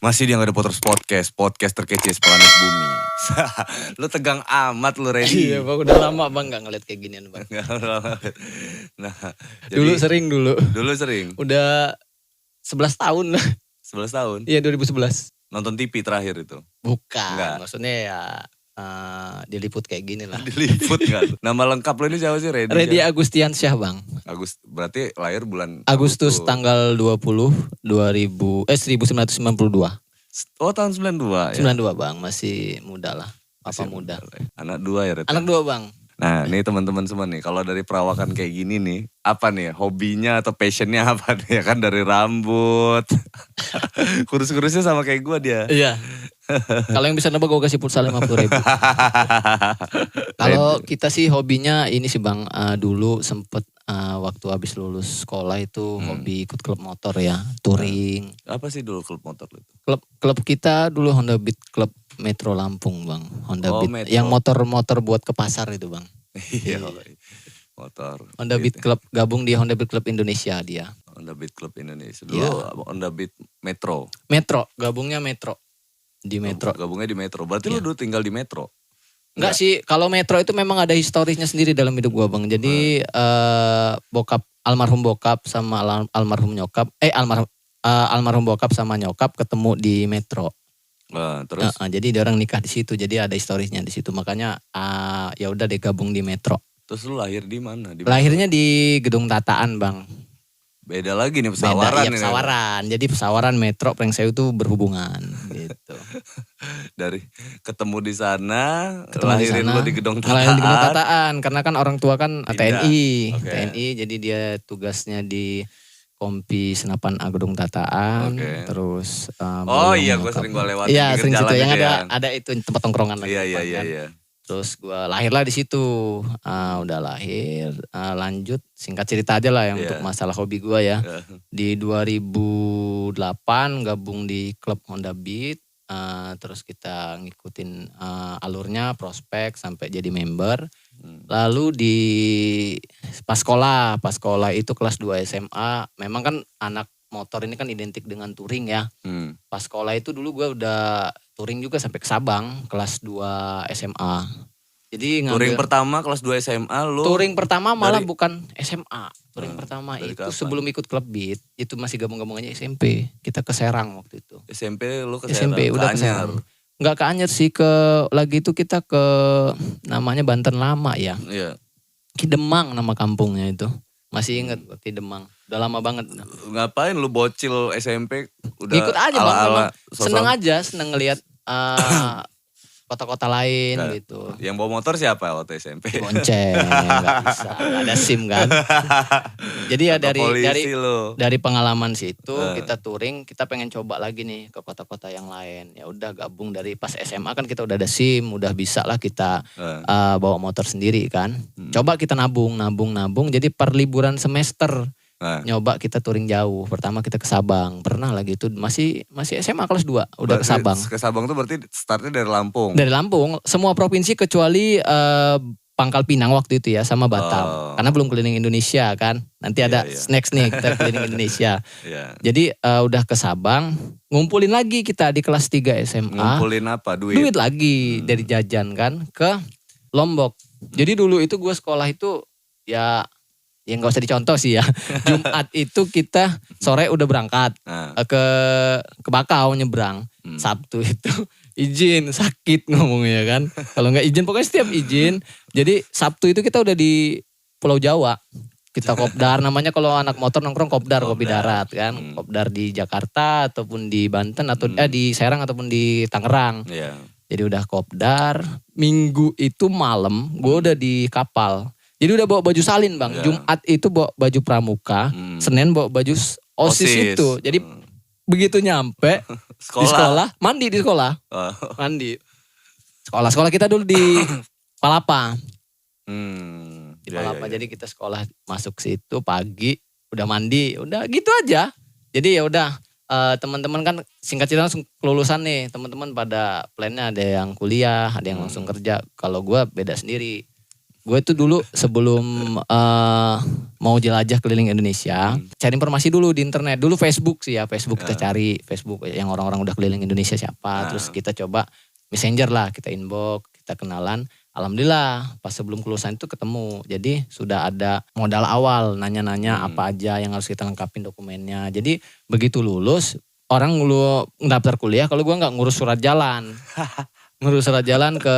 Masih dia nggak ada podcast terkece planet bumi. Lu tegang amat lu, Reddy. Iya bang, udah lama bang gak ngeliat kayak ginian bang. Nah, Dulu sering. Dulu sering. Udah 11 tahun lah. 11 tahun? Iya 2011. Nonton TV terakhir itu? Bukan, Enggak. maksudnya ya diliput kayak gini lah. Diliput gak? Nama lengkap lu ini siapa sih? Reddy Agustiansyah bang. Berarti lahir bulan Agustus tanggal 1992. Oh tahun 92 ya? 92 bang, masih muda lah. Papa muda. Anak 2 ya Reddy? Anak 2 bang. Nah nih teman-teman semua nih, kalau dari perawakan kayak gini nih, apa nih hobinya atau passionnya apa nih? Ya kan dari rambut, kurus-kurusnya sama kayak gue dia. Iya. Kalau yang bisa nambah gue kasih pulsa 50.000. Kalau kita sih hobinya ini sih bang, dulu sempet waktu habis lulus sekolah itu hobi ikut klub motor ya, touring. Apa sih dulu klub motor itu? Klub kita dulu Honda Beat Club Metro Lampung bang, Honda Beat. Metro. Yang motor-motor buat ke pasar itu bang. Iya, motor. Honda Beat Club, gabung di Honda Beat Club Indonesia dia. Honda Beat Club Indonesia. Dulu Honda Beat Metro. Metro, gabungnya Metro. Di Metro. Gabungnya di Metro. Berarti lu dulu tinggal di Metro? Enggak sih, kalau Metro itu memang ada historisnya sendiri dalam hidup gua bang. Jadi almarhum bokap sama almarhum nyokap, almarhum bokap sama nyokap ketemu di Metro. Terus? Jadi dia orang nikah di situ, jadi ada historisnya di situ. Makanya ya udah deh gabung di Metro. Terus lu lahir di mana? Lahirnya di Gedung Tataan bang. Beda lagi nih pesawaran. Beda, ya, pesawaran. Jadi pesawaran Metro Prengseu itu berhubungan gitu. Dari ketemu di sana, lahirin lu di Gedung Tataan. Lahirin di Gedung Tataan karena kan orang tua kan TNI. Okay. TNI jadi dia tugasnya di Kompi Senapan A Gedung Tataan. Okay. Terus iya gue sering gue lewat. Iya sering situ yang ada itu tempat tongkrongan. Iya. Terus gue lahirlah di situ, udah lahir, lanjut singkat cerita aja lah yang untuk masalah hobi gue ya. Di 2008 gabung di klub Honda Beat, terus kita ngikutin alurnya prospek sampai jadi member. Lalu pas sekolah itu kelas 2 SMA, memang kan anak motor ini kan identik dengan touring ya. Pas sekolah itu dulu gue udah touring juga sampai ke Sabang kelas 2 SMA. Jadi touring pertama kelas 2 SMA lu? Touring pertama malah bukan SMA. Touring pertama itu kapan? Sebelum ikut klub Beat, itu masih gabung-gabungannya SMP. Kita ke Serang waktu itu. SMP lu ke Serang? SMP udah ke Serang. Enggak ke Anyer sih, lagi itu kita ke namanya Banten Lama ya. Iya. Kidemang nama kampungnya itu. Masih inget Kidemang. Udah lama banget. Ngapain lu bocil SMP udah ikut aja bang, seneng ngelihat kota-kota lain gitu. Yang bawa motor siapa waktu SMP? Bonceng, gak bisa, gak ada SIM kan. Jadi ya dari pengalaman situ kita touring, kita pengen coba lagi nih ke kota-kota yang lain. Ya udah gabung dari pas SMA kan kita udah ada SIM, udah bisa lah kita bawa motor sendiri kan. Coba kita nabung. Jadi per liburan semester nyoba kita touring jauh. Pertama kita ke Sabang. Pernah lagi itu masih SMA kelas 2 udah berarti ke Sabang. Ke Sabang tuh berarti startnya dari Lampung. Dari Lampung. Semua provinsi kecuali Pangkal Pinang waktu itu ya sama Batam. Karena belum keliling Indonesia kan. Nanti ada next nih kita keliling Indonesia. Jadi udah ke Sabang, ngumpulin lagi kita di kelas 3 SMA. Ngumpulin apa? Duit lagi dari jajan kan ke Lombok. Jadi dulu itu gue sekolah itu ya gak usah dicontoh sih ya. Jumat itu kita sore udah berangkat ke Bakau nyebrang. Sabtu itu izin sakit ngomongnya kan. Kalau gak izin pokoknya setiap izin. Jadi Sabtu itu kita udah di Pulau Jawa. Kita kopdar namanya kalau anak motor nongkrong kopdar, kopi darat kan. Kopdar di Jakarta ataupun di Banten atau di Serang ataupun di Tangerang. Jadi udah kopdar. Minggu itu malam gue udah di kapal. Jadi udah bawa baju salin bang. Jumat itu bawa baju pramuka. Senin bawa baju OSIS itu. Jadi begitu nyampe di sekolah, mandi di sekolah. Mandi. Sekolah kita dulu di Palapa. Di Palapa. Jadi kita sekolah masuk situ pagi. Udah mandi. Udah gitu aja. Jadi ya udah teman-teman kan singkat cerita langsung kelulusan nih. Teman-teman pada plannya ada yang kuliah. Ada yang langsung kerja. Kalau gue beda sendiri. Gue tuh dulu sebelum mau jelajah keliling Indonesia, cari informasi dulu di internet. Dulu Facebook sih ya, Facebook kita cari, Facebook yang orang-orang udah keliling Indonesia siapa. Terus kita coba Messenger lah, kita inbox, kita kenalan. Alhamdulillah pas sebelum kelulusan itu ketemu. Jadi sudah ada modal awal, nanya-nanya apa aja yang harus kita lengkapin dokumennya. Jadi begitu lulus, orang daftar kuliah kalau gue nggak ngurus surat jalan. Ngurus surat jalan ke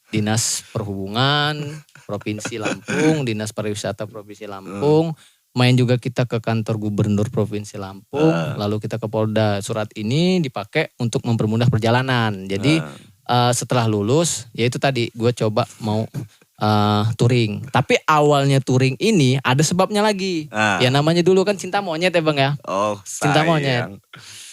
Dinas Perhubungan Provinsi Lampung, Dinas Pariwisata Provinsi Lampung, main juga kita ke kantor Gubernur Provinsi Lampung, lalu kita ke Polda. Surat ini dipakai untuk mempermudah perjalanan. Jadi setelah lulus, ya itu tadi gue coba mau touring. Tapi awalnya touring ini ada sebabnya lagi. Ya namanya dulu kan cinta monyet ya Bang ya. Oh, cinta monyet.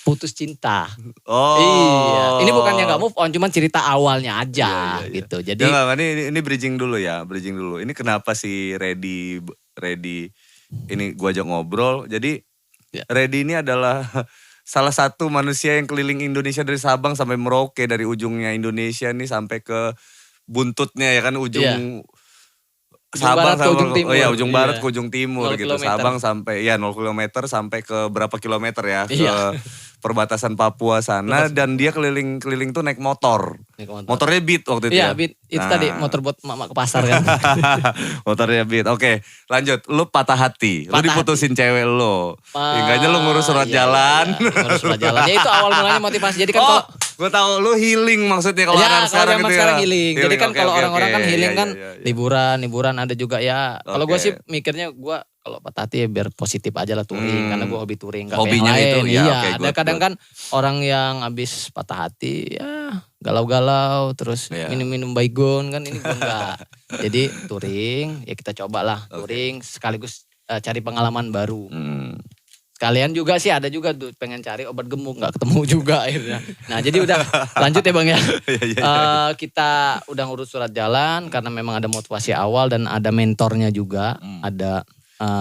Putus cinta. Oh. Iya. Ini bukannya gak move on, cuman cerita awalnya aja gitu. Jadi ini bridging dulu ya, bridging dulu. Ini kenapa sih Ready ini gua ajak ngobrol. Jadi Ready ini adalah salah satu manusia yang keliling Indonesia dari Sabang sampai Merauke, dari ujungnya Indonesia nih sampai ke buntutnya ya kan, ujung Sabang barat ke ujung timur. Oh ya, ujung barat ke ujung timur 0 gitu. kilometer. Sabang sampai 0 kilometer sampai ke berapa kilometer ya, ke perbatasan Papua sana. Dan dia keliling-keliling tuh naik motor. Motornya Beat waktu itu ya. Iya, ya. Beat. Itu tadi motor buat mak ke pasar kan. Motornya Beat. Oke, lanjut. Lu patah hati. Lu diputusin cewek lu. Hingga lu ngurus surat jalan. Ngurus surat jalan. Ya itu awal mulanya motivasi. Jadi kan kalau gue tahu lu healing maksudnya kalau sekarang gitu ya. Healing. Jadi kan kalau orang-orang kan healing kan liburan ada juga ya. Kalau gue sih mikirnya gue kalau patah hati ya biar positif aja lah touring. Karena gue hobi touring. Hobinya itu iya. Ada kadang kan orang yang habis patah hati ya galau-galau terus minum-minum baygon kan, ini gue enggak. Jadi touring ya kita cobalah touring sekaligus cari pengalaman baru. Sekalian juga sih ada juga tuh pengen cari obat gemuk, nggak ketemu juga akhirnya. Nah jadi udah lanjut ya Bang ya. Kita udah ngurus surat jalan karena memang ada motivasi awal dan ada mentornya juga. Ada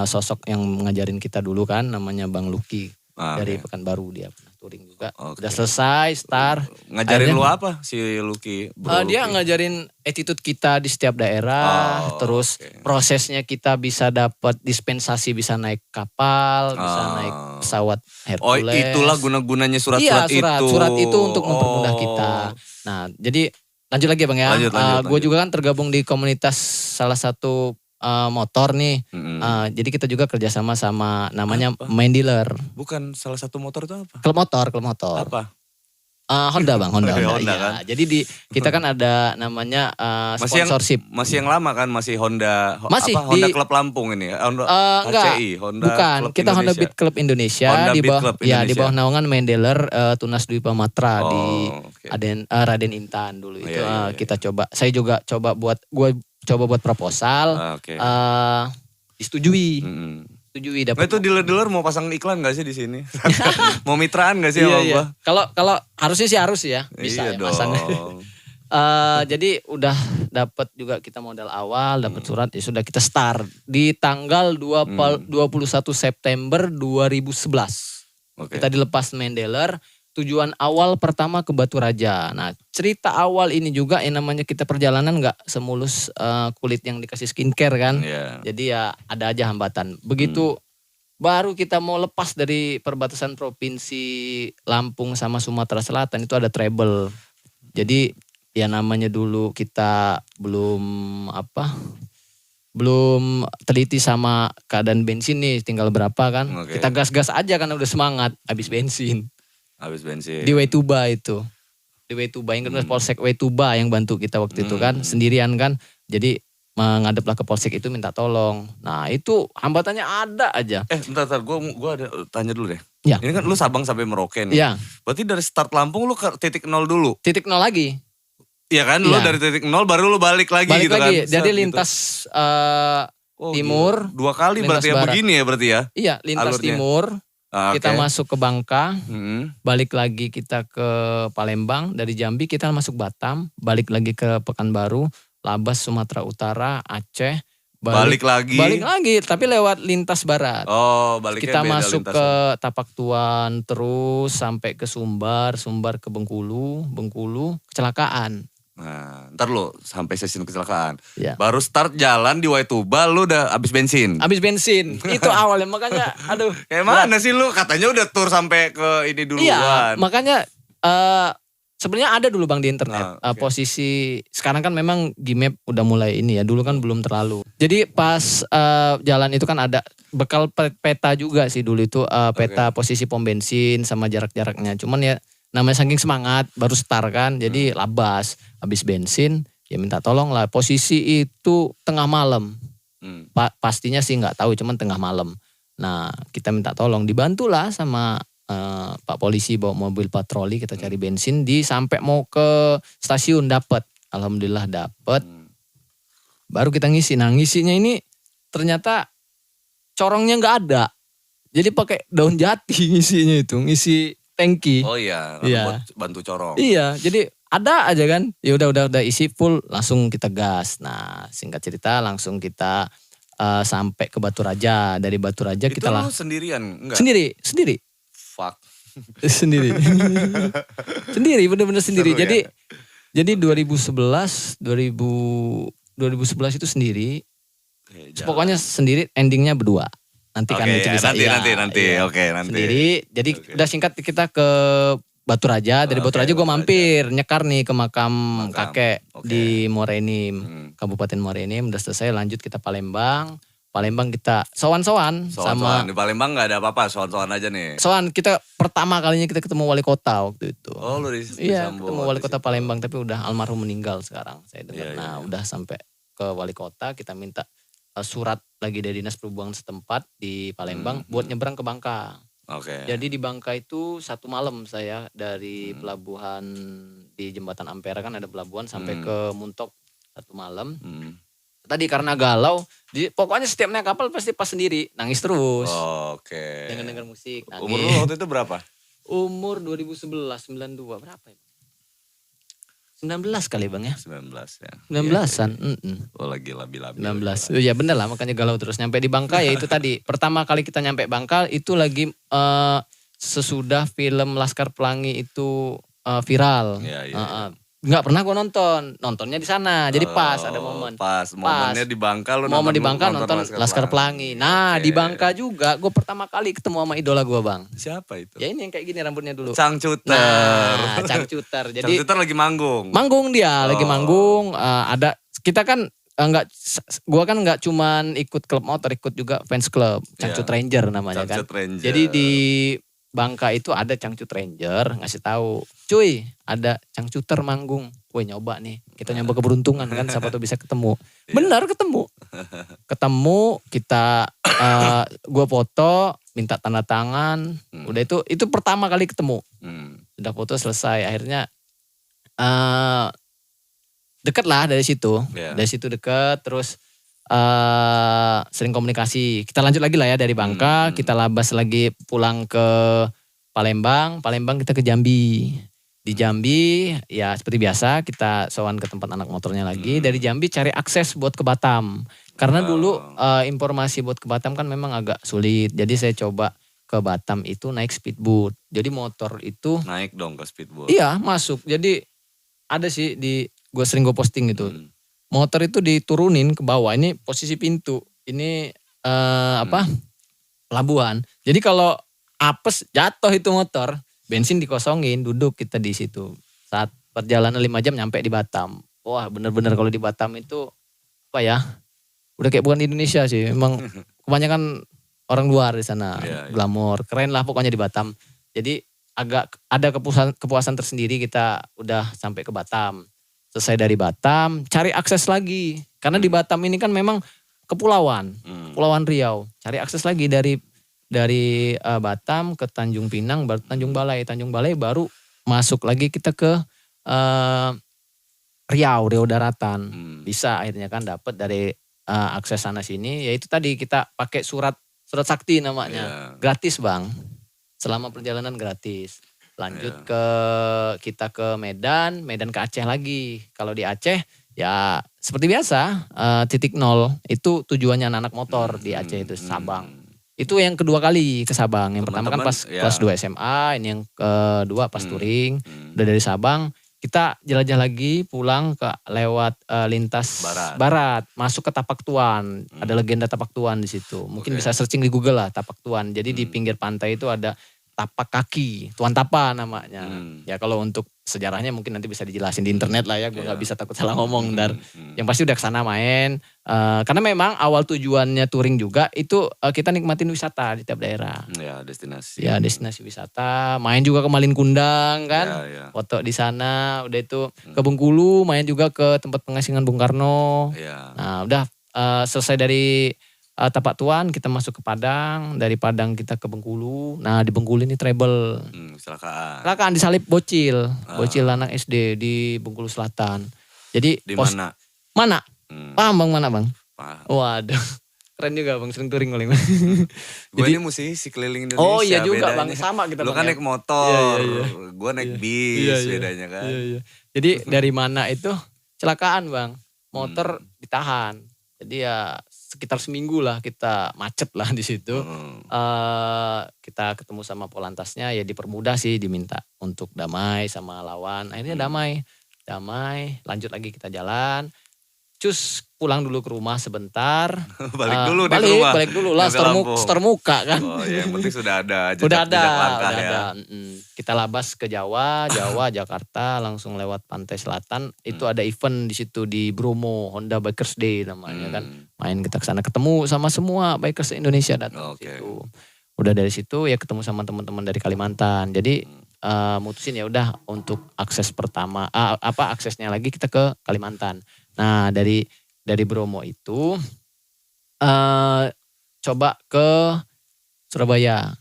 sosok yang ngajarin kita dulu kan, namanya Bang Lucky dari Pekanbaru, dia pernah touring juga. Udah selesai, start. Ngajarin lu apa si Lucky? Dia ngajarin attitude kita di setiap daerah, terus prosesnya kita bisa dapat dispensasi, bisa naik kapal, bisa naik pesawat Hercules. Oh itulah guna-gunanya surat-surat itu. Iya surat itu untuk mempermudah kita. Nah jadi lanjut lagi Bang ya. Gue juga kan tergabung di komunitas salah satu motor nih. Jadi kita juga kerjasama sama namanya Main Dealer. Bukan salah satu motor itu apa? Klub motor. Apa? Honda Bang, Honda. Honda iya. Kan? Jadi kita kan ada namanya sponsorship. Masih yang lama kan, masih Honda. Masih Honda Klub Lampung ini. Enggak, Honda bukan. Club Kita Indonesia. Honda Beat Club Indonesia di bawah naungan Main Dealer Tunas Dwi Pamatra di Raden Intan dulu itu. Kita coba. Saya juga coba buat proposal. Disetujui. Setujui dapat. Nah itu dealer-dealer mau pasang iklan gak sih di sini? Mau mitraan gak sih sama gua? Kalau harusnya sih harus ya, bisa ya pasang. Jadi udah dapat juga kita modal awal, dapat surat, ya sudah kita start di tanggal 21 September 2011. Kita dilepas Main Dealer. Tujuan awal pertama ke Batu Raja. Nah cerita awal ini juga yang namanya kita perjalanan gak semulus kulit yang dikasih skincare kan. Jadi ya ada aja hambatan. Begitu baru kita mau lepas dari perbatasan provinsi Lampung sama Sumatera Selatan itu ada trouble. Jadi ya namanya dulu kita belum teliti sama keadaan bensin nih tinggal berapa kan. Kita gas-gas aja kan udah semangat habis bensin. Di Wetuba itu. Di Wetuba, yang kedua Polsek Wetuba yang bantu kita waktu itu kan. Sendirian kan. Jadi menghadaplah ke Polsek itu minta tolong. Nah itu hambatannya ada aja. Bentar. Gue ada tanya dulu deh. Ya. Ini kan lu Sabang sampai Merauke nih. Iya. Berarti dari start Lampung lu ke titik 0 dulu. Titik 0 lagi. Iya kan, lu dari titik 0 baru lu balik lagi gitu lagi. kan. Jadi lintas timur. Dua kali berarti ya barat. Begini ya berarti ya. Iya, lintas alurnya. Timur. Kita masuk ke Bangka, balik lagi kita ke Palembang, dari Jambi kita masuk Batam, balik lagi ke Pekanbaru, Labas Sumatera Utara, Aceh, balik lagi, tapi lewat lintas barat. Kita masuk ke Tapak Tuan, terus sampai ke Sumbar ke Bengkulu, kecelakaan. Nah, ntar lu sampai stasiun kecelakaan. Ya. Baru start jalan di Waituba lu udah habis bensin. Habis bensin. Itu awalnya makanya aduh. Kayak mana sih lu? Katanya udah tur sampai ke ini duluan. Iya, makanya sebenarnya ada dulu Bang di internet. Okay. Posisi sekarang kan memang Gmap udah mulai ini ya. Dulu kan belum terlalu. Jadi pas jalan itu kan ada bekal peta juga sih dulu itu peta posisi pom bensin sama jarak-jaraknya. Cuman ya namanya saking semangat baru start kan, jadi labas habis bensin ya minta tolong lah. Posisi itu tengah malam, pastinya sih nggak tahu, cuman tengah malam. Nah kita minta tolong dibantulah sama Pak polisi bawa mobil patroli, kita cari bensin di sampai mau ke stasiun dapet, alhamdulillah dapet. Baru kita ngisi. Nah ngisinya ini ternyata corongnya nggak ada, jadi pakai daun jati ngisinya itu, ngisi tangki. Oh iya, buat bantu corong. Iya, jadi ada aja kan. Ya udah isi full, langsung kita gas. Nah, singkat cerita langsung kita sampai ke Batu Raja. Dari Batu Raja itu kita lu sendirian enggak? Sendiri. Fuck. Sendiri. Sendiri, bener-bener sendiri. Seru, jadi 2011 itu sendiri. Pokoknya sendiri, endingnya berdua. Nanti kan itu bisa nanti. Ya. Oke, nanti. Sendiri. Jadi udah singkat kita ke Batu Raja. Dari Batu Raja gue mampir nyekar nih ke makam kakek di Morenim, Kabupaten Morenim. Udah selesai, lanjut kita Palembang. Palembang kita sowan-sowan sama di Palembang nggak ada apa-apa, sowan-sowan aja nih. Sowan kita pertama kalinya kita ketemu wali kota waktu itu. Oh lu iya, ketemu wali kota Palembang, tapi udah almarhum meninggal sekarang saya dengar. Udah sampai ke wali kota, kita minta surat lagi dari dinas perhubungan setempat di Palembang buat nyebrang ke Bangka. Jadi di Bangka itu 1 malam saya dari pelabuhan di Jembatan Ampera kan ada pelabuhan sampai ke Muntok 1 malam. Tadi karena galau, pokoknya setiap naik kapal pasti pas sendiri, nangis terus. Dengar musik, nangis. Umur lu waktu itu berapa? Umur 2011, 92, berapa ya? 19 kali Bang ya? 19 ya. 19-an. Oh lagi labil-labil. 19. Iya bener lah, makanya galau terus. Nyampe di Bangka ya itu tadi. Pertama kali kita nyampe Bangka itu lagi sesudah film Laskar Pelangi itu viral. Nggak pernah gue nontonnya di sana. Jadi pas ada momen. Momennya di Bangka lu momen di Bangka nonton Laskar Pelangi. Nah di Bangka juga gue pertama kali ketemu sama idola gue Bang. Siapa itu? Ya ini yang kayak gini rambutnya dulu. Cangcuter. Nah Cangcuter. Jadi Cangcuter lagi manggung. Lagi manggung. Ada kita kan gue kan nggak cuman ikut klub motor, ikut juga fans club Cangcut Ranger namanya kan. Jadi di Bangka itu ada Cangcut Ranger ngasih tahu, cuy ada Cangcuter manggung, gue nyoba nih, kita nyoba keberuntungan kan, siapa tuh bisa ketemu. Benar ketemu kita, gue foto, minta tanda tangan, udah itu pertama kali ketemu, udah foto selesai, akhirnya deket lah dari situ, deket, terus sering komunikasi. Kita lanjut lagi lah ya dari Bangka, kita labas lagi pulang ke Palembang kita ke Jambi. Di Jambi ya seperti biasa kita sowan ke tempat anak motornya lagi. Dari Jambi cari akses buat ke Batam. Karena dulu informasi buat ke Batam kan memang agak sulit. Jadi saya coba ke Batam itu naik speedboat. Jadi motor itu naik dong ke speedboat. Iya, masuk. Jadi ada sih gue sering posting gitu. Motor itu diturunin ke bawah, ini posisi pintu, ini pelabuhan. Jadi kalau apes jatuh itu motor, bensin dikosongin, duduk kita di situ. Saat perjalanan 5 jam nyampe di Batam. Wah bener-bener kalau di Batam itu apa ya, udah kayak bukan di Indonesia sih. Memang kebanyakan orang luar di sana, glamor, keren lah pokoknya di Batam. Jadi agak ada kepuasan tersendiri kita udah sampai ke Batam. Selesai dari Batam, cari akses lagi. Karena di Batam ini kan memang kepulauan, Kepulauan Riau. Cari akses lagi dari Batam ke Tanjung Pinang, baru Tanjung Balai baru masuk lagi kita ke Riau daratan. Bisa akhirnya kan dapat dari akses sana sini. Yaitu tadi kita pakai surat sakti namanya, gratis Bang. Selama perjalanan gratis. Lanjut kita ke Medan ke Aceh lagi. Kalau di Aceh ya seperti biasa titik 0 itu tujuannya anak motor di Aceh itu Sabang. Itu yang kedua kali ke Sabang. Yang pertama kan pas kelas 2 SMA, ini yang kedua pas touring. Udah dari Sabang kita jelajah lagi pulang ke lewat lintas barat, masuk ke Tapak Tuan. Ada legenda Tapak Tuan di situ. Mungkin bisa searching di Google lah Tapak Tuan. Jadi di pinggir pantai itu ada tapak kaki, Tuan Tapa namanya. Ya kalau untuk sejarahnya mungkin nanti bisa dijelasin di internet lah ya, gue nggak bisa takut salah ngomong. Yang pasti udah kesana main, karena memang awal tujuannya touring juga itu kita nikmatin wisata di tiap daerah. Ya destinasi. Ya destinasi wisata, main juga ke Malin Kundang kan, foto di sana. Udah itu ke Bengkulu, main juga ke tempat pengasingan Bung Karno. Nah udah selesai dari Tapak Tuan kita masuk ke Padang, dari Padang kita ke Bengkulu. Nah di Bengkulu ini treble. Kecelakaan disalip bocil anak SD di Bengkulu Selatan. Jadi di mana? Mana? Paham Bang, mana Bang? Waduh. Keren juga Bang, sering touring paling. Gue ini musisi keliling Indonesia. Oh iya juga bedanya. Bang, sama kita. Lu kan naik motor, gue naik bis, bedanya kan. Jadi dari mana itu kecelakaan Bang, motor ditahan. Jadi ya sekitar seminggu lah kita macet lah di situ. Kita ketemu sama Polantasnya ya dipermudah sih, diminta untuk damai sama lawan. Akhirnya damai, lanjut lagi kita jalan. Cus pulang dulu ke rumah sebentar. Balik dulu ke rumah. Balik dulu lah, store muka kan. Oh ya, yang penting sudah ada jejak langkah ya. Kita labas ke Jawa, Jakarta, langsung lewat pantai selatan. Itu ada event di situ di Bromo, Honda Bikers Day namanya kan. Main kita kesana, ketemu sama semua bikers Indonesia datang situ. Udah dari situ ya ketemu sama teman-teman dari Kalimantan. Jadi mutusin ya udah untuk akses pertama, aksesnya lagi kita ke Kalimantan. Nah dari Bromo itu coba ke Surabaya.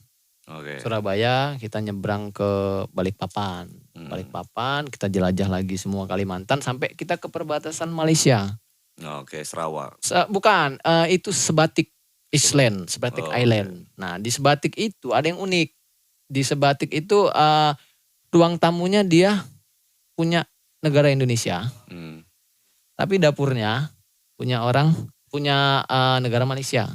Surabaya kita nyebrang ke Balikpapan. Balikpapan kita jelajah lagi semua Kalimantan sampai kita ke perbatasan Malaysia. Sarawak. Bukan, itu Sebatik Island, Sebatik Island. Nah di Sebatik itu ada yang unik. Di Sebatik itu ruang tamunya dia punya negara Indonesia. Tapi dapurnya punya negara Malaysia.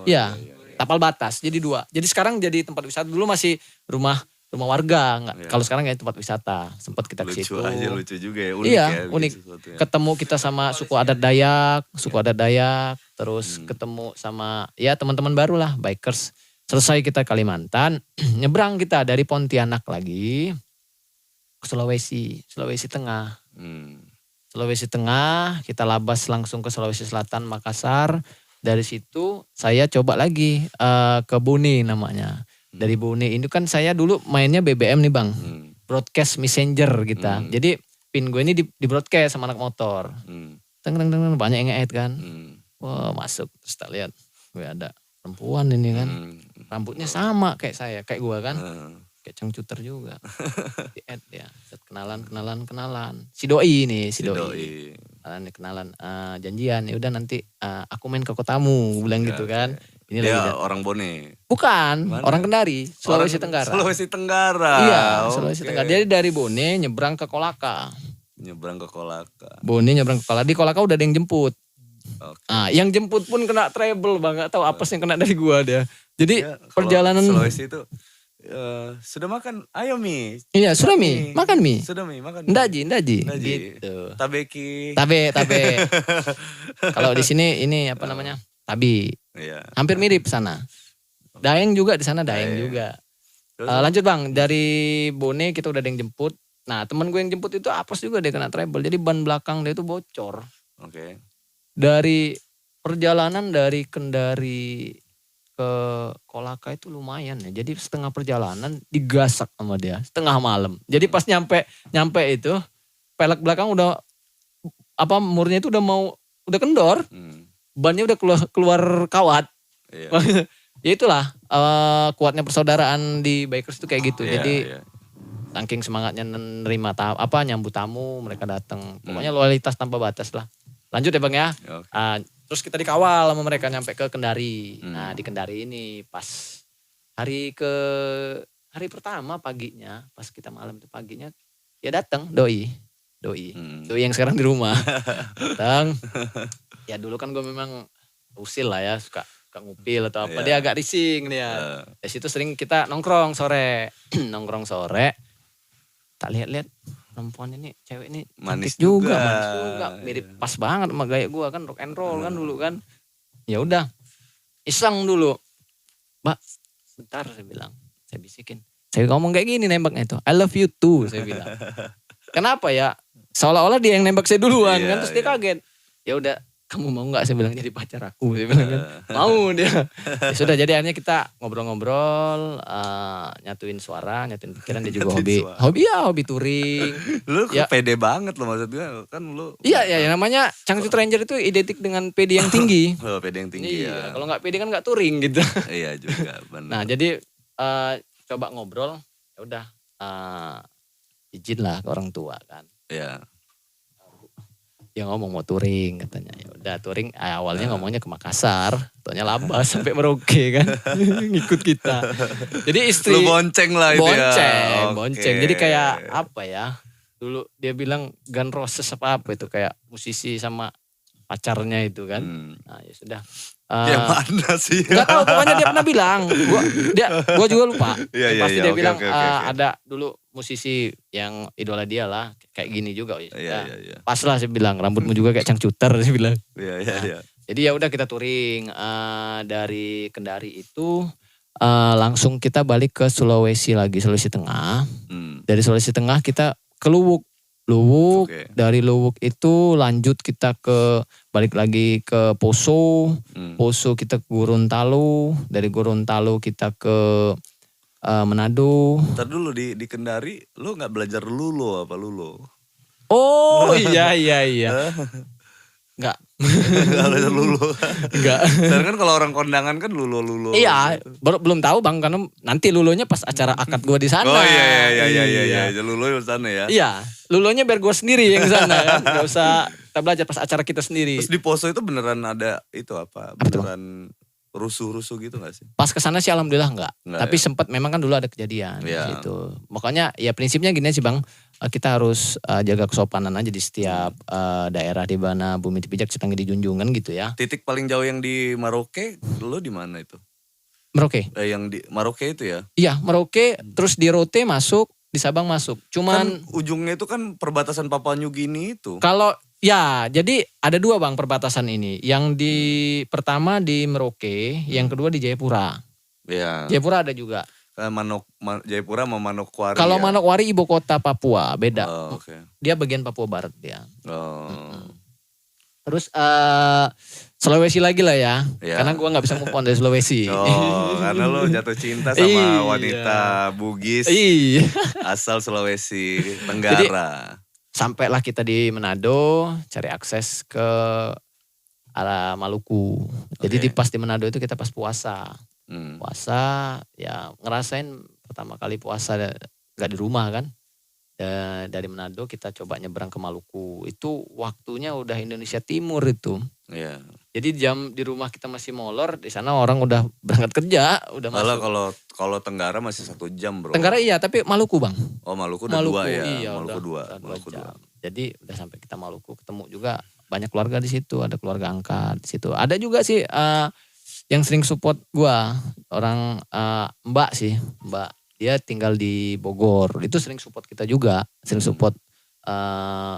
Iya. Tapal batas, jadi 2. Jadi sekarang jadi tempat wisata. Dulu masih rumah warga, kalau sekarang kayak tempat wisata. Sempat kita ke situ. Lucu juga ya, unik ya. Unik. Ketemu kita sama suku adat Dayak, terus ketemu sama ya teman-teman baru lah, bikers. Selesai kita Kalimantan, nyebrang kita dari Pontianak lagi ke Sulawesi Tengah. Sulawesi Tengah, kita labas langsung ke Sulawesi Selatan, Makassar. Dari situ saya coba lagi ke Bone namanya. Dari Bone ini kan saya dulu mainnya BBM nih Bang. Broadcast messenger kita. Jadi pin gue ini di broadcast sama anak motor. Banyak yang nge-add kan. Wah masuk, terus tak lihat. Gue ada perempuan ini kan. Rambutnya sama kayak saya, kayak gue kan. Kayak cengcuter juga. Di add ya. Kenalan. Si Doi. Kenalan. Janjian. Ya udah nanti aku main ke kotamu. Bilang gitu kan. Ini dia orang Bone? Bukan. Mana? Orang Kendari. Sulawesi Tenggara. Iya. Sulawesi Tenggara. Jadi dari Bone nyebrang ke Kolaka. Bone nyebrang ke Kolaka. Di Kolaka udah ada yang jemput. Yang jemput pun kena treble Bang. Gak tahu apa sih yang kena dari gua dia. Jadi ya, perjalanan. Sulawesi itu. Sudah makan? Ayo Mi. Iya sudah Mi. Makan Mi. Sudah Mi makan. Ndaji. Gitu. Tabeki. Tabe. Kalau di sini ini apa namanya? Tabi. Iya. Hampir mirip sana. Daeng juga di sana juga. Lanjut Bang, dari Bone kita udah ada yang jemput. Nah teman gue yang jemput itu apes juga dia kena treble. Jadi ban belakang dia itu bocor. Dari perjalanan dari Kendari ke Kolaka itu lumayan ya. Jadi setengah perjalanan digasak sama dia. Setengah malam. Jadi pas nyampe itu pelek belakang udah murnya itu udah kendor. Bannya udah keluar kawat. Ya itulah kuatnya persaudaraan di bikers itu kayak gitu. Jadi saking semangatnya nerima nyambut tamu, mereka datang. Pokoknya loyalitas tanpa batas lah. Lanjut ya Bang ya. Terus kita dikawal sama mereka nyampe ke Kendari. Nah di Kendari ini pas hari pertama paginya, pas kita malam itu paginya, ya datang Doi yang sekarang di rumah. Datang. Ya dulu kan gue memang usil lah ya, suka ngupil atau apa. Dia agak rising nih ya. Dari situ sering kita nongkrong sore. Tak lihat-lihat perempuan ini, cewek ini manis cantik juga, juga. manis juga, mirip pas banget sama gaya gue kan, rock and roll kan dulu kan. Ya udah, iseng dulu, Mbak, bentar saya bilang, saya bisikin, saya ngomong kayak gini nembaknya itu, I love you too, saya bilang. Kenapa ya? Seolah-olah dia yang nembak saya duluan kan, terus dia kaget. Ya udah, kamu mau nggak saya bilang jadi pacar aku, saya bilang kan. Mau dia. Ya sudah, jadi akhirnya kita ngobrol-ngobrol, nyatuin suara, nyatuin pikiran. Dia juga hobi touring. Lu ya. Pede banget lo maksudnya kan lu. Iya namanya Changcut Ranger itu identik dengan pede yang tinggi. Oh, pede yang tinggi ya. Kalau nggak pede kan nggak touring gitu. Iya juga benar. Nah jadi coba ngobrol, ya udah izin lah ke orang tua kan. Iya. Ya ngomong mau touring katanya. Ya udah touring, awalnya ngomongnya ke Makassar, taunya Labas sampai Merauke kan. Ngikut kita. Jadi istri lu bonceng lah itu ya. Bonceng. Jadi kayak apa ya? Dulu dia bilang Gun Roses apa itu, kayak musisi sama pacarnya itu kan. Nah, ya sudah. Yang mana sih? Enggak tahu, pokoknya dia pernah bilang. Gua juga lupa. Pasti dia bilang ada dulu musisi yang idola dia lah, kayak gini juga. Iya. Pas lah saya bilang, rambutmu juga kayak cangcuter, saya bilang. Iya. Jadi ya udah kita touring dari Kendari itu langsung kita balik ke Sulawesi Tengah. Dari Sulawesi Tengah kita ke Luwuk. Dari Luwuk itu lanjut kita balik lagi ke Poso. Poso kita ke Gorontalo. Dari Gorontalo kita ke Manado. Ntar dulu di Kendari lu gak belajar lulo apa lulo? Oh iya. Enggak. Gak belajar lulo. Enggak. Sekarang kan kalau orang kondangan kan lulo. Iya, belum tahu Bang, karena nanti lulonya pas acara akad gua di sana. Oh iya. Lulo di sana ya. Iya, lulonya biar gua sendiri yang sana kan. Gak usah kita belajar pas acara kita sendiri. Terus di Poso itu beneran ada itu apa? Beneran rusuh gitu gak sih? Pas kesana sih alhamdulillah enggak. Tapi ya. Sempat memang kan dulu ada kejadian gitu. Makanya ya prinsipnya gini sih Bang, kita harus jaga kesopanan aja di setiap daerah di mana bumi dipijak setangga dijunjung kan gitu ya. Titik paling jauh yang di Merauke, lo di mana itu? Merauke. Yang di Merauke itu ya? Iya, Merauke, terus di Rote masuk, di Sabang masuk. Cuman kan ujungnya itu kan perbatasan Papua New Guinea itu. Kalau ya, jadi ada dua Bang perbatasan ini. Yang pertama di Merauke, yang kedua di Jayapura. Iya. Jayapura ada juga. Jayapura sama Manokwari. Kalau ya? Manokwari ibu kota Papua, beda. Oh, okay. Dia bagian Papua Barat dia. Oh. Terus Sulawesi lagi lah ya. Karena gue gak bisa move on dari Sulawesi. Oh, karena lo jatuh cinta sama wanita Bugis. Asal Sulawesi Tenggara. Jadi, sampailah kita di Manado, cari akses ke arah Maluku. Jadi pas di Manado itu kita pas puasa. Puasa ya ngerasain pertama kali puasa gak di rumah kan. Dari Manado kita coba nyebrang ke Maluku. Itu waktunya udah Indonesia Timur itu. Iya. Jadi jam di rumah kita masih molor, di sana orang udah berangkat kerja, udah masuk. Kalau Tenggara masih 1 jam bro. Tenggara iya, tapi Maluku Bang. Oh Maluku udah 2 ya. Iya, Maluku 2. Jadi udah sampai kita Maluku, ketemu juga banyak keluarga di situ, ada keluarga angkat di situ. Ada juga sih yang sering support gua, orang Mbak sih, Mbak. Dia tinggal di Bogor, itu sering support kita juga, sering support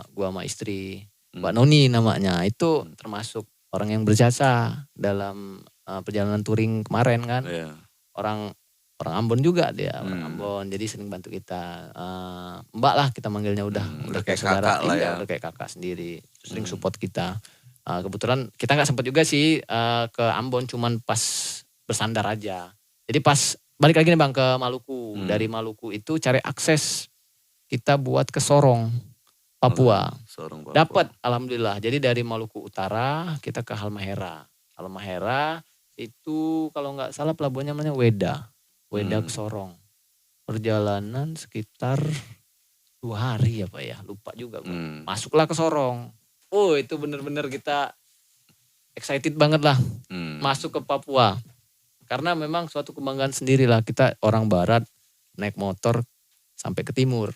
gua sama istri, Mbak Noni namanya, itu termasuk orang yang berjasa dalam perjalanan touring kemarin kan, orang Ambon juga dia, orang Ambon, jadi sering bantu kita, Mbak lah kita manggilnya udah kayak saudara, udah kayak kakak sendiri, sering support kita. Kebetulan kita nggak sempat juga sih ke Ambon, cuman pas bersandar aja, jadi pas balik lagi nih Bang ke Maluku. Dari Maluku itu cari akses kita buat ke Sorong, Papua. Dapat alhamdulillah. Jadi dari Maluku Utara kita ke Halmahera. Halmahera itu kalau nggak salah pelabuhannya namanya Weda ke Sorong. Perjalanan sekitar 2 hari ya Pak ya, lupa juga. Masuklah ke Sorong. Oh itu bener-bener kita excited banget lah masuk ke Papua. Karena memang suatu kebanggaan sendiri lah, kita orang barat naik motor sampai ke timur.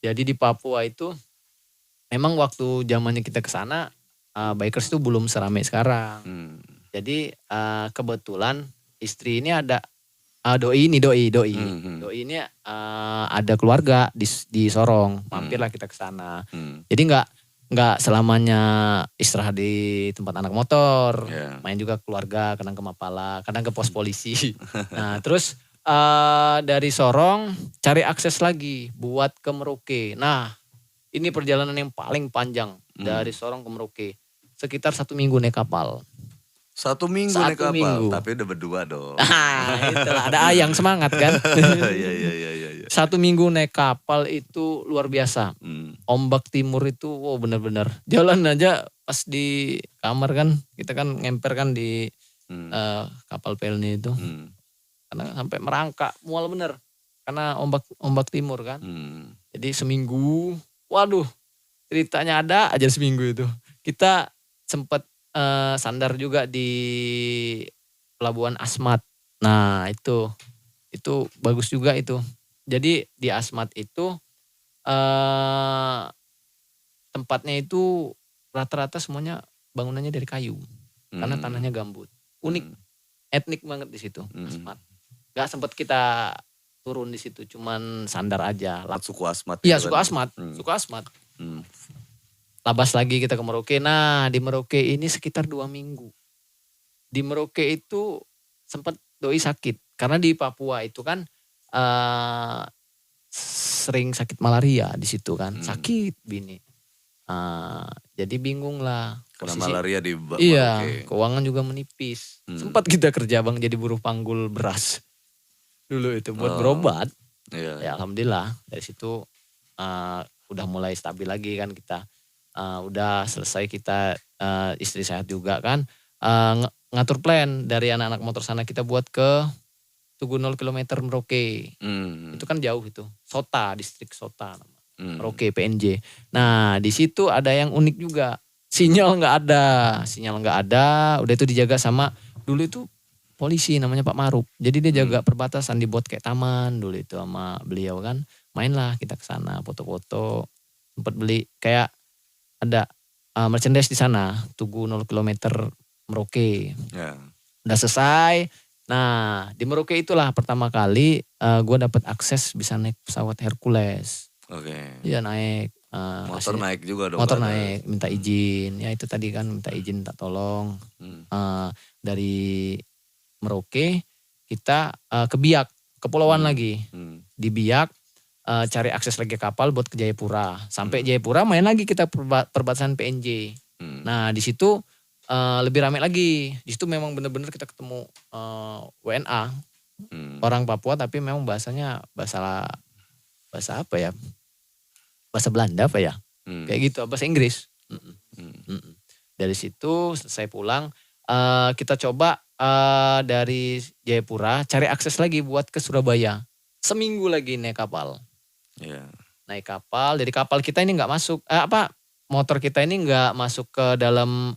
Jadi di Papua itu memang waktu zamannya kita ke sana bikers itu belum seramai sekarang. Jadi kebetulan istri ini ada Doi ini. Doi ini ada keluarga di Sorong. Mampirlah kita ke sana. Jadi nggak selamanya istirahat di tempat anak motor. Main juga keluarga, kadang ke Mapala, kadang ke pos polisi. Nah, terus dari Sorong cari akses lagi buat ke Merauke. Nah, ini perjalanan yang paling panjang dari Sorong ke Merauke. Sekitar 1 minggu naik kapal. 1 minggu naik kapal, tapi udah berdua dong. Itulah, ada Ayang semangat kan. Iya. 1 minggu naik kapal itu luar biasa. Ombak timur itu wow bener-bener. Jalan aja pas di kamar kan, kita kan ngemper kan di kapal Pelni itu. Karena sampai merangkak, mual bener. Karena ombak timur kan. Jadi seminggu, waduh ceritanya ada aja seminggu itu. Kita sempat sandar juga di Pelabuhan Asmat. Nah itu bagus juga itu. Jadi di Asmat itu tempatnya itu rata-rata semuanya bangunannya dari kayu. Karena tanahnya gambut. Unik, etnik banget di situ. Asmat. Gak sempat kita turun di situ, cuman sandar aja. Suku Asmat. Iya suku Asmat. Suku Asmat. Labas lagi kita ke Merauke. Nah di Merauke ini sekitar 2 minggu. Di Merauke itu sempat doi sakit. Karena di Papua itu kan sering sakit malaria di situ kan. Sakit bini. Jadi bingung lah. Karena malaria di Merauke. Iya, keuangan juga menipis. Sempat kita kerja bang jadi buruh panggul beras. Dulu itu buat berobat. Ya alhamdulillah dari situ udah mulai stabil lagi kan kita. Udah selesai kita istri sehat juga kan. Ngatur plan dari anak-anak motor sana kita buat ke Tugu 0 km Merauke. Itu kan jauh itu. Sota, distrik Sota nama. Merauke PNJ. Nah di situ ada yang unik juga. Sinyal nggak ada. Udah itu dijaga sama dulu itu polisi namanya Pak Maruf. Jadi dia jaga perbatasan dibuat kayak taman dulu itu sama beliau kan. Mainlah kita ke sana foto-foto. Sempat beli kayak ada merchandise di sana. Tugu 0 km Merauke. Udah selesai. Nah di Merauke itulah pertama kali gue dapet akses bisa naik pesawat Hercules. Iya naik. Motor naik juga dong. Motor naik, minta izin. Ya itu tadi kan minta izin, minta tolong. Dari Merauke kita ke Biak, kepulauan lagi. Di Biak cari akses lagi kapal buat ke Jayapura. Sampai Jayapura main lagi kita perbatasan PNJ. Nah di situ lebih ramai lagi. Di situ memang benar-benar kita ketemu WNA. Orang Papua tapi memang bahasanya bahasa apa ya? Bahasa Belanda apa ya? Kayak gitu, bahasa Inggris. Dari situ selesai pulang, kita coba dari Jayapura cari akses lagi buat ke Surabaya. Seminggu lagi naik kapal. Naik kapal, dari kapal kita ini nggak masuk, motor kita ini nggak masuk ke dalam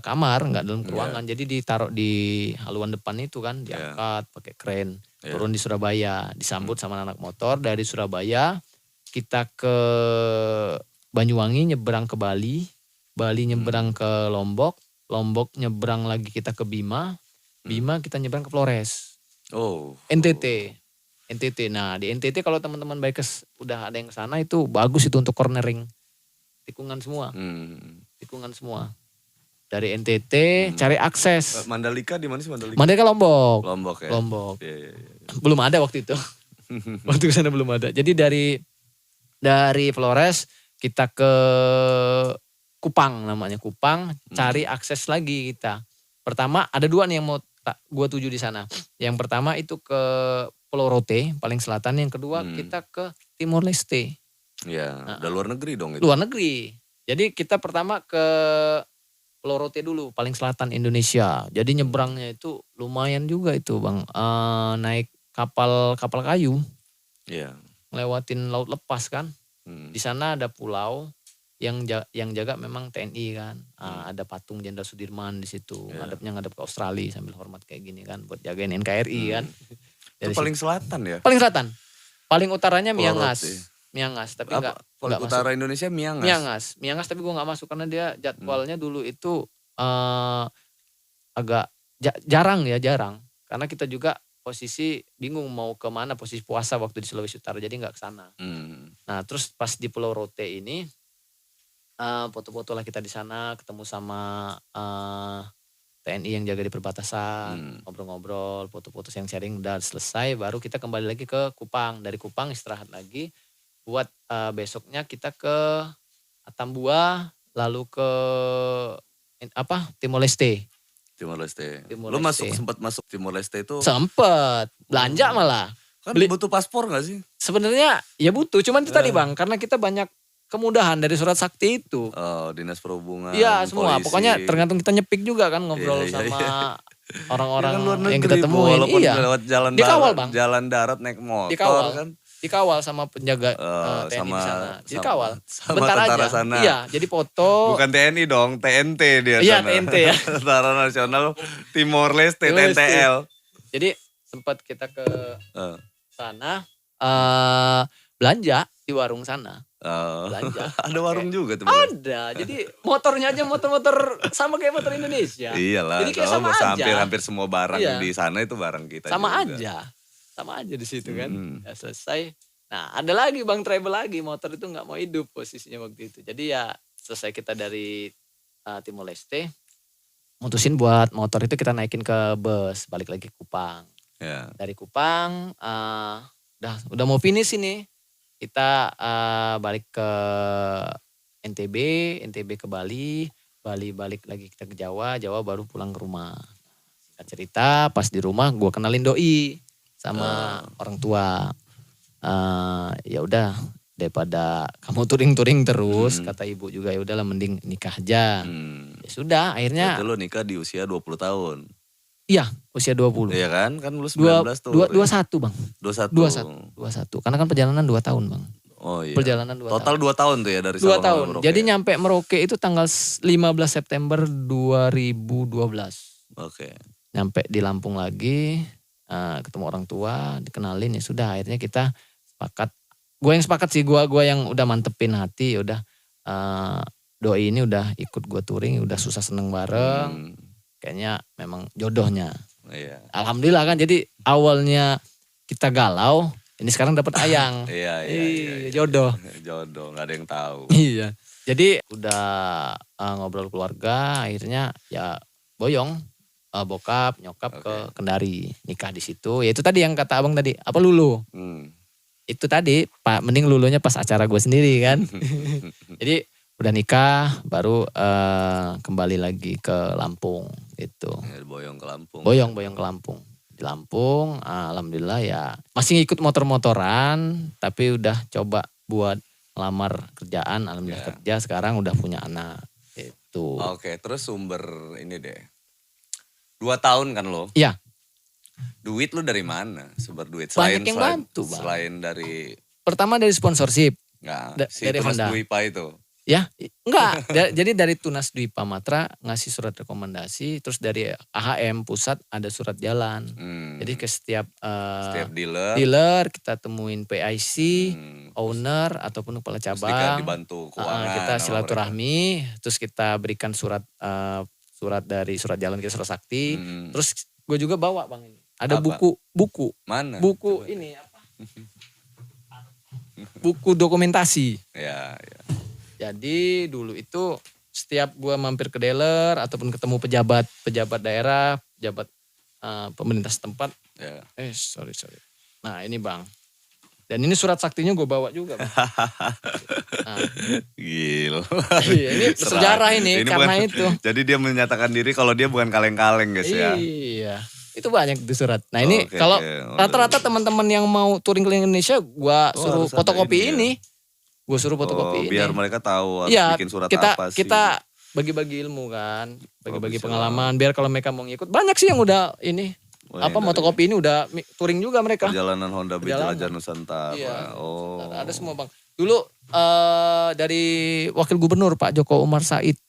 kamar, nggak dalam ruangan. Jadi ditaruh di haluan depan itu kan, diangkat pakai kren, turun di Surabaya, disambut sama anak motor. Dari Surabaya kita ke Banyuwangi, nyebrang ke Bali nyebrang ke Lombok nyebrang lagi kita ke Bima kita nyebrang ke Flores. NTT. Nah di NTT kalau teman-teman bikers udah ada yang kesana itu bagus itu untuk cornering, tikungan semua. Dari NTT cari akses. Mandalika di mana sih Mandalika? Mandalika Lombok. Lombok ya. Lombok. Ya. Belum ada waktu itu. Waktu kesana belum ada. Jadi dari Flores kita ke Kupang namanya. Kupang cari akses lagi kita. Pertama ada 2 nih yang mau gue tuju di sana. Yang pertama itu ke Pulau Rote paling selatan. Yang kedua kita ke Timor Leste. Ya udah luar negeri dong itu. Luar negeri. Jadi kita pertama ke Pulau Rote dulu paling selatan Indonesia. Jadi nyebrangnya itu lumayan juga itu bang. Naik kapal kayu. Ngelewatin laut lepas kan. Di sana ada pulau yang jaga memang TNI kan. Ada patung Jenderal Sudirman di situ. Ngadep ke Australia sambil hormat kayak gini kan buat jagain NKRI kan. Itu paling selatan ya? Paling selatan. Paling utaranya Miangas tapi enggak utara masuk. Indonesia Miangas tapi gue enggak masuk karena dia jadwalnya dulu itu agak jarang karena kita juga posisi bingung mau ke mana posisi puasa waktu di Sulawesi Utara, jadi nggak ke sana. Nah terus pas di Pulau Rote ini foto-foto lah kita di sana, ketemu sama TNI yang jaga di perbatasan, ngobrol-ngobrol, foto-foto yang sharing, udah selesai baru kita kembali lagi ke Kupang. Dari Kupang istirahat lagi buat besoknya kita ke Atambua, lalu ke Timor Leste. Lu sempat masuk Timor Leste itu? Sempet, belanja malah. Kan butuh paspor gak sih? Sebenarnya ya butuh, cuman itu tadi Bang, karena kita banyak kemudahan dari surat sakti itu. Oh, dinas perhubungan. Iya semua, polisi. pokoknya tergantung kita nyepik juga kan ngobrol sama orang-orang yang kita temuin. Walaupun lewat jalan dikawal, darat, Bang. Jalan darat naik motor dikawal kan. Dikawal sama penjaga TNI di sana. Dikawal. Sama bentar tentara aja. sana. Iya, jadi foto. Bukan TNI dong, TNT dia iya, sana. TNT ya. Tentara Nasional Timor Leste, TNTL. Jadi sempat kita ke sana belanja di warung sana. Belanja. Ada warung juga tuh. Ada. Jadi motornya aja motor-motor sama kayak motor Indonesia. Iyalah. Jadi kayak sama aja. Hampir semua barang di sana itu barang kita sama juga. Sama aja di situ kan. Ya selesai. Nah ada lagi Bang, travel lagi. Motor itu gak mau hidup posisinya waktu itu. Jadi ya selesai kita dari Timor Leste. Mutusin buat motor itu kita naikin ke bus. Balik lagi ke Kupang. Ya. Dari Kupang udah mau finish ini. Kita balik ke NTB ke Bali balik lagi kita ke Jawa baru pulang ke rumah. Singkat cerita pas di rumah gue kenalin doi sama orang tua. Ya udah daripada kamu touring terus kata ibu juga, ya udahlah mending nikah aja. Ya sudah akhirnya. Itu lo nikah di usia 20 tahun. Iya, usia 20. Iya kan? Kan lu 19 tuh. 21 Bang. 21. Karena kan perjalanan 2 tahun Bang. Oh iya. Perjalanan 2 tahun. Total 2 tahun tuh ya dari 2 tahun. Merauke. Jadi nyampe Merauke itu tanggal 15 September 2012. Oke. Nyampe di Lampung lagi, ketemu orang tua, dikenalin, ya sudah akhirnya kita sepakat. Gue yang sepakat sih, gue yang udah mantepin hati, ya udah doi ini udah ikut gue touring, udah susah seneng bareng. Kayaknya memang jodohnya. Iya. Alhamdulillah kan, jadi awalnya kita galau, ini sekarang dapat ayang. Iya. Jodoh. Jodoh, gak ada yang tahu. Iya. Jadi udah ngobrol keluarga, akhirnya ya boyong bokap, nyokap ke Kendari, nikah di situ. Ya itu tadi yang kata abang tadi, apa lulu? Itu tadi, Pak, mending lulunya pas acara gue sendiri kan. Jadi udah nikah, baru kembali lagi ke Lampung gitu. Ya, boyong ke Lampung. Boyong ke Lampung. Di Lampung, alhamdulillah ya masih ngikut motor-motoran, tapi udah coba buat lamar kerjaan, alhamdulillah kerja, sekarang udah punya anak gitu. Oke, terus sumber ini deh. 2 tahun kan lo? Iya. Duit lu dari mana? Sumber duit banyak yang bantu Bang. Selain dari... Pertama dari sponsorship. Enggak, dari Honda. Dwipa itu. Ya, enggak. Jadi dari Tunas Dwipa Matra ngasih surat rekomendasi, terus dari AHM pusat ada surat jalan. Jadi ke setiap dealer kita temuin PIC, owner ataupun kepala cabang. Dibantu keuangan. Kita silaturahmi, terus kita berikan surat dari surat jalan ke surat sakti. Terus gue juga bawa Bang ini. Ada buku. Mana? Buku ini apa? Buku dokumentasi. Ya. Jadi dulu itu setiap gue mampir ke dealer ataupun ketemu pejabat daerah, pejabat pemerintah setempat. Ya. Sorry. Nah ini Bang. Dan ini surat saktinya gue bawa juga Bang. Gila. Iya, ini sejarah ini karena bukan, itu. Jadi dia menyatakan diri kalau dia bukan kaleng-kaleng guys ya. Iya. Itu banyak di surat. Nah ini kalau rata-rata teman-teman yang mau touring keliling Indonesia gue suruh fotokopi ini. Gue suruh fotokopi ini. Biar mereka tahu harus bikin surat apa sih. Kita bagi-bagi ilmu kan. Bagi-bagi pengalaman. Biar kalau mereka mau ngikut. Banyak sih yang udah ini. Motokopi ini udah touring juga mereka. Perjalanan Honda Jelajah Nusantara. Iya, ada semua Bang. Dulu dari Wakil Gubernur Pak Joko Umar Said.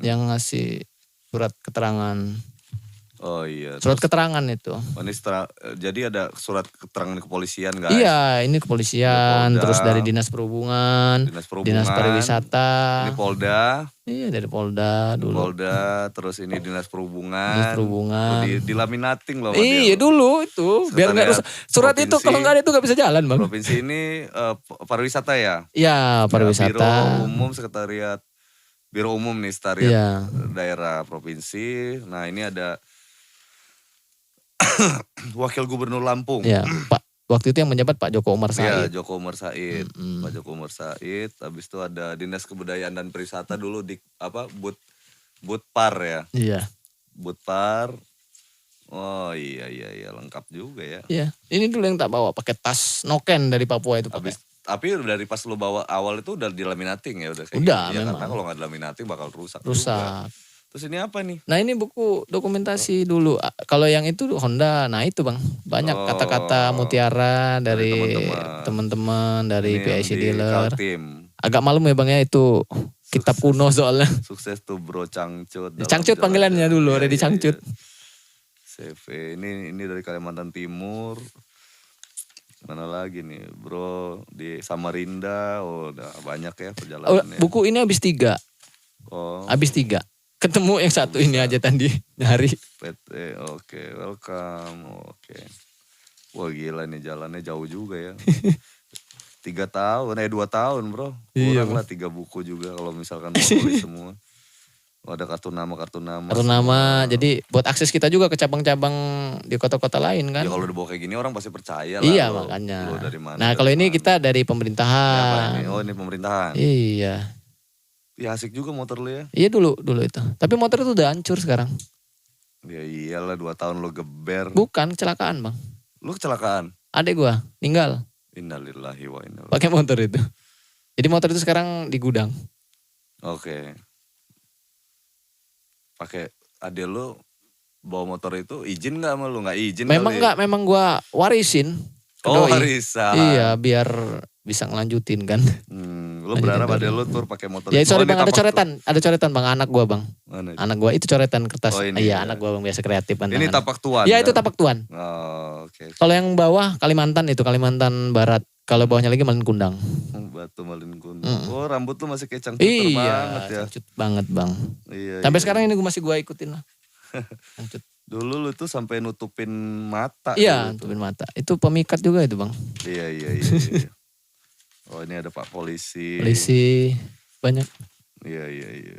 Yang ngasih surat keterangan. Oh iya. Surat keterangan itu. Ini jadi ada surat keterangan kepolisian guys. Iya, ini kepolisian, terus dari Dinas Perhubungan, Dinas Pariwisata. Ini Polda. Iya, dari Polda dulu. Polda, terus ini Dinas Perhubungan. Dinas Perhubungan. Dilaminating loh. Iya dulu itu, biar nggak rusak. Surat itu kalau nggak ada itu nggak bisa jalan bang. Provinsi ini pariwisata ya? Iya, pariwisata. Biro Umum Sekretariat. Biro Umum nih, Sekretariat Daerah Provinsi. Nah ini ada Wakil Gubernur Lampung. Ya, Pak. Waktu itu yang menjabat Pak Joko Umar Said. Iya, Joko Umar Said. Pak Joko Umar Said. Habis itu ada Dinas Kebudayaan dan Pariwisata dulu di Budpar ya. Iya. Budpar. Oh iya lengkap juga ya. Iya. Ini dulu yang tak bawa pakai tas noken dari Papua itu pakai. Tapi dari pas lu bawa awal itu udah dilaminating ya udah. Udah gitu. memang. Karena kalau nggak dilaminating bakal rusak. Rusak. Juga. Terus ini apa nih? Nah ini buku dokumentasi dulu. Kalau yang itu Honda, nah itu bang. Banyak kata-kata mutiara dari teman-teman, dari PIC dealer. Kaltim. Agak malum ya bang ya itu kitab kuno soalnya. Sukses tuh bro Cangcut. Cangcut panggilannya dulu, Reddy Cangcut. CV ini dari Kalimantan Timur. Mana lagi nih bro, di Samarinda. Oh udah banyak ya perjalanannya. Buku ini habis 3. Habis 3. Ketemu yang satu ini aja tadi nyari. PT, oke, welcome, oke. Wah gila nih jalannya jauh juga ya. 3 tahun, 2 tahun bro. Kurang lah 3 buku juga kalau misalkan mau tulis semua. Ada kartu nama. Kartu nama, jadi buat akses kita juga ke cabang-cabang di kota-kota lain kan. Ya kalau udah bawa kayak gini orang pasti percaya lah. Iya makanya. Dari mana, nah kalau ini kita dari pemerintahan. Ini pemerintahan. Iya. Ya asik juga motor lu ya. Iya dulu itu. Tapi motor itu udah hancur sekarang. Ya iyalah 2 tahun lu geber. Bukan kecelakaan bang. Lu kecelakaan? Adek gua meninggal. Innalillahi wa inna ilaihi. Pakai motor itu. Jadi motor itu sekarang di gudang. Oke. Pakai adek lu bawa motor itu izin gak sama lu? Gak izin memang kali? Memang gua warisin. Oh warisan. Iya biar bisa ngelanjutin kan. Lu berharap ada lu tur pakai motor. Ya sorry bang, ada coretan bang, anak gua bang. Mana? Anak gua itu coretan kertas. Iya anak gua bang biasa kreatif kan. Ini tapak tuan. Iya kan? itu tapak tuan. Oh oke. Kalau yang bawah Kalimantan itu Kalimantan Barat. Kalau bawahnya lagi Malin Kundang. Batu Malin Kundang. Oh rambut lu masih kayak cangcut banget ya. Cangcut banget bang. Iya. Sampai sekarang ini gua ikutin lah. Cangcut. Dulu lu tuh sampai nutupin mata. Iya nutupin mata. Itu pemikat juga itu bang. Iya. Oh ini ada Pak Polisi. Polisi banyak. Iya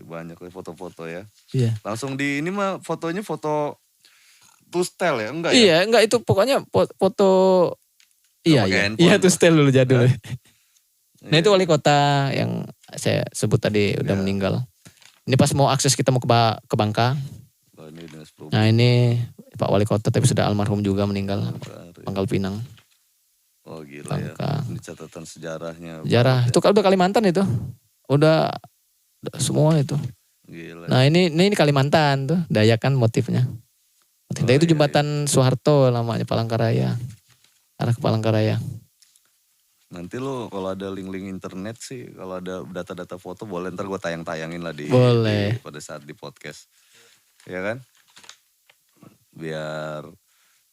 banyak lah foto-foto ya. Iya. Langsung di ini mah fotonya foto tustel ya enggak ya? Iya enggak itu pokoknya foto. Iya tustel dulu jadul. Nah itu wali kota yang saya sebut tadi udah meninggal. Ini pas mau akses kita mau ke Bangka. Oh, ini nah ini Pak Wali Kota tapi sudah almarhum juga meninggal. Pangkal Pinang. Oh gila Bangka. Ya. Ini catatan sejarahnya. Sejarah. Itu udah Kalimantan itu. Udah semua itu. Gila. Nah ini Kalimantan tuh. Dayak kan motifnya. Itu jembatan Soeharto namanya Palangkaraya. Arah ke Palangkaraya. Nanti lo kalau ada link-link internet sih. Kalau ada data-data foto boleh ntar gue tayang-tayangin lah pada saat di podcast. Ya kan? Biar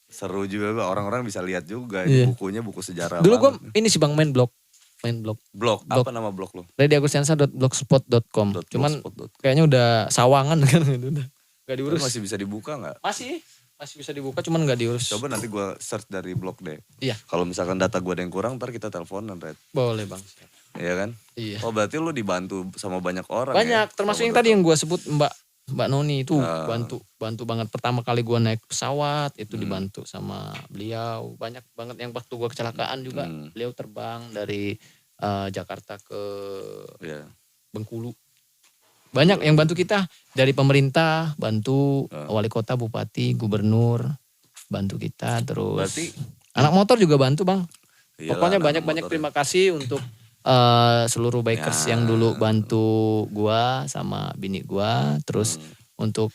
seru juga orang-orang bisa lihat juga bukunya buku sejarah. Dulu gue ini sih bang main blog. Blog apa nama blog lo? reddyagustiansa.blogspot.com. Cuman kayaknya udah sawangan kan gitu udah. Gak diurus. Masih bisa dibuka nggak? Masih bisa dibuka cuman gak diurus. Coba nanti gue search dari blog deh. Iya. Kalau misalkan data gue ada yang kurang ntar kita teleponan Red. Boleh bang. Iya kan? Iya. Oh berarti lu dibantu sama banyak orang. Banyak termasuk yang tadi yang gue sebut Mbak Noni itu bantu banget. Pertama kali gue naik pesawat itu dibantu sama beliau. Banyak banget yang waktu gue kecelakaan juga beliau terbang dari Jakarta ke Bengkulu. Banyak yang bantu kita dari pemerintah, bantu wali kota, bupati, gubernur, bantu kita terus. Berarti anak motor juga bantu bang. Iyalah, pokoknya banyak terima kasih untuk seluruh bikers yang dulu bantu gua sama bini gua, terus untuk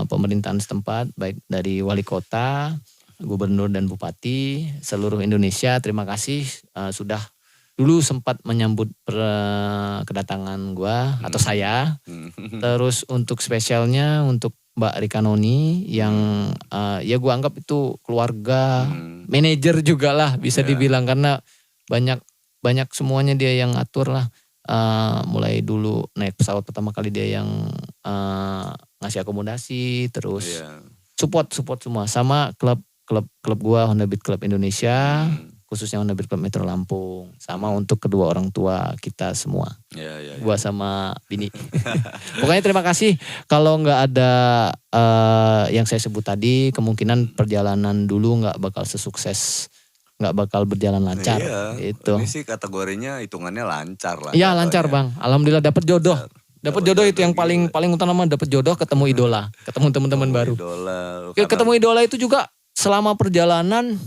pemerintahan setempat baik dari wali kota, gubernur dan bupati seluruh Indonesia. Terima kasih sudah dulu sempat menyambut kedatangan gua atau saya. Terus untuk spesialnya untuk Mbak Rika Noni yang ya gue anggap itu keluarga, manajer juga lah bisa dibilang, karena banyak semuanya dia yang atur lah. Mulai dulu naik pesawat pertama kali dia yang ngasih akomodasi, terus support semua, sama klub gue Honda Beat Club Indonesia. Khususnya Honda Beat Club Metro Lampung, sama untuk kedua orang tua kita semua, gua sama bini. Pokoknya terima kasih. Kalau nggak ada yang saya sebut tadi, kemungkinan perjalanan dulu nggak bakal sesukses, nggak bakal berjalan lancar. Itu. Ini sih kategorinya hitungannya lancar lah. Iya lancar bang, alhamdulillah dapat jodoh. Dapat jodoh itu yang paling utama, dapat jodoh, ketemu idola, ketemu teman-teman baru. Ketemu idola itu juga selama perjalanan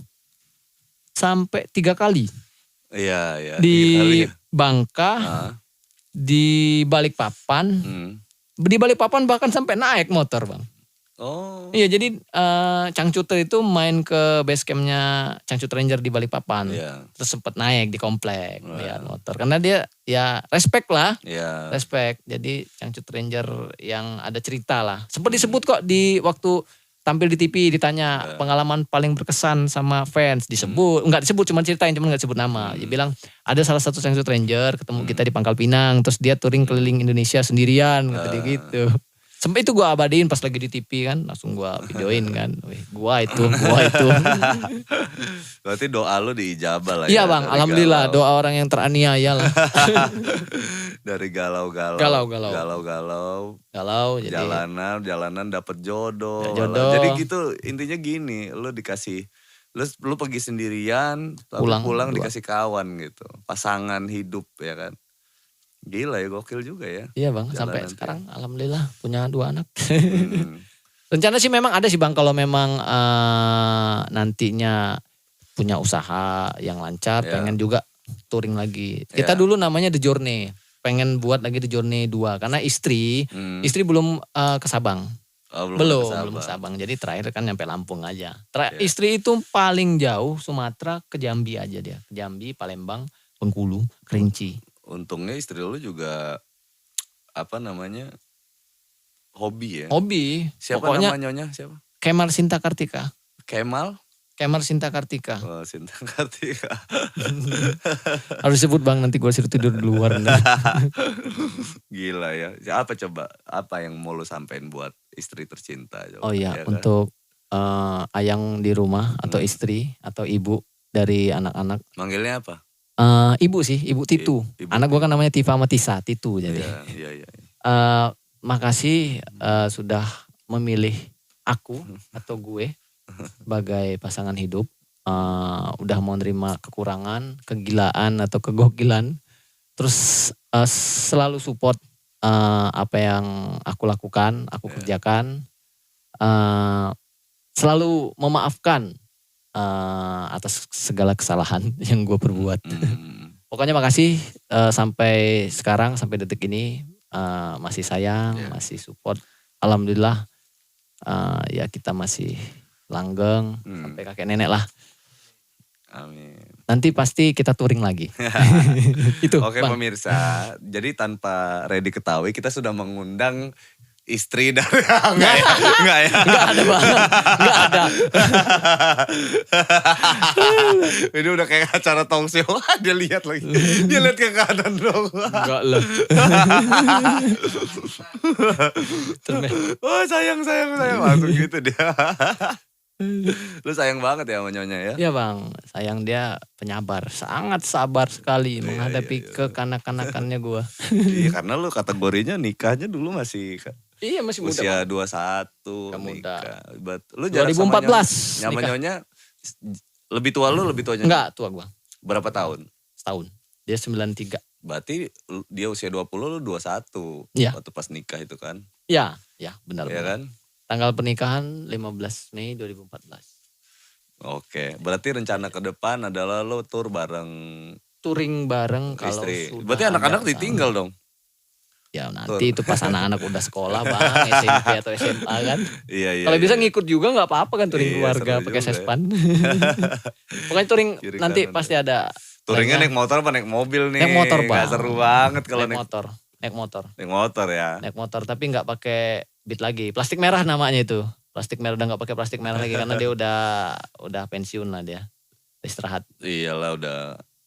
sampai 3 kali. Iya. Di Bangka, di Balikpapan. Di Balikpapan bahkan sampai naik motor bang. Oh. Iya jadi Cangcuter itu main ke base campnya Cangcuter Ranger di Balikpapan. Terus sempet naik di komplek lihat motor. Karena dia ya respect lah. Respect. Jadi Cangcuter Ranger yang ada cerita lah. Sempet disebut kok di waktu tampil di TV, ditanya pengalaman paling berkesan sama fans, disebut, enggak disebut, cuma ceritain, cuma enggak disebut nama. Dia bilang ada salah satu Cangcuter Ranger ketemu kita di Pangkal Pinang, terus dia touring keliling Indonesia sendirian, kata dia gitu. Sampai itu gue abadiin pas lagi di TV kan, langsung gue videoin kan. Wih, gua itu. Berarti doa lu diijabah lah. Iya bang, alhamdulillah doa orang yang teraniaya lah. Dari galau-galau. Jadi jalanan dapet jodoh. Jodoh. Jadi gitu intinya gini, lu dikasih, lu pergi sendirian, pulang dikasih kawan gitu, pasangan hidup ya kan. Gila ya, gokil juga ya. Iya bang, sampai sekarang alhamdulillah punya 2 anak. Rencana sih memang ada sih bang, kalau memang nantinya punya usaha yang lancar, pengen juga touring lagi. Kita dulu namanya The Journey, pengen buat lagi The Journey 2, karena istri belum ke Sabang. Belum ke Sabang, jadi terakhir kan nyampe Lampung aja. Istri itu paling jauh Sumatera ke Jambi aja dia, ke Jambi, Palembang, Bengkulu, Kerinci. Untungnya istri lu juga hobi ya. Hobi. Siapa pokoknya namanya siapa? Kemal Sinta Kartika. Kemal Sinta Kartika. Oh, Sinta Kartika. Harus sebut bang, nanti gue suruh tidur di luar. Gila ya. Apa coba? Apa yang mau lu sampein buat istri tercinta? Coba, oh iya, ya kan? Untuk ayang di rumah atau istri atau ibu dari anak-anak. Manggilnya apa? Ibu sih, Ibu Titu. Anak gue kan namanya Tifa sama Tisa, Titu jadi. Iya. Makasih sudah memilih aku atau gue sebagai pasangan hidup. Udah mau nerima kekurangan, kegilaan atau kegokilan. Terus selalu support apa yang aku lakukan, aku kerjakan. Selalu memaafkan atas segala kesalahan yang gue perbuat. Pokoknya makasih sampai sekarang, sampai detik ini masih sayang, masih support. Alhamdulillah ya kita masih langgeng sampai kakek nenek lah. Amin. Nanti pasti kita touring lagi. Itu. Oke bang. Pemirsa, jadi tanpa Reddy ketahui kita sudah mengundang istri dari enggak ya. Enggak ada bang. Enggak ada. Ini udah kayak acara talk show. Dia lihat lagi. Dia lihat ke kanan dong. Enggak lah. Oh sayang. Langsung gitu dia. Lu sayang banget ya sama Nyonya ya? Iya bang, sayang, dia penyabar. Sangat sabar sekali menghadapi kekanak-kanakannya gue. Iya karena lu kategorinya nikahnya dulu masih masih muda. Usia 21 nikah. Lu jarak 2014 sama Nyonya lebih tua lu, lebih tuanya? Enggak, tua gue. Berapa tahun? Setahun. Dia 93. Berarti dia usia 20, lu 21. Iya. Waktu pas nikah itu kan? Iya, benar. Iya kan? Tanggal pernikahan 15 Mei 2014. Oke, berarti rencana ke depan adalah lo touring bareng kalau istri. Berarti anak-anak ditinggal dong? Ya nanti itu pas anak-anak udah sekolah bang, SMP atau SMA kan. Iya. Kalau bisa ngikut juga gak apa-apa kan touring keluarga pakai sespan. Pokoknya touring nanti pasti ada. Touringnya naik motor apa naik mobil nih? Naik motor bang. Gak seru banget kalau naik motor. Naik motor ya. Naik motor tapi gak pakai Beat lagi. Plastik merah namanya itu. Plastik merah, udah gak pakai plastik merah lagi karena dia udah pensiun lah dia. Istirahat. Iyalah udah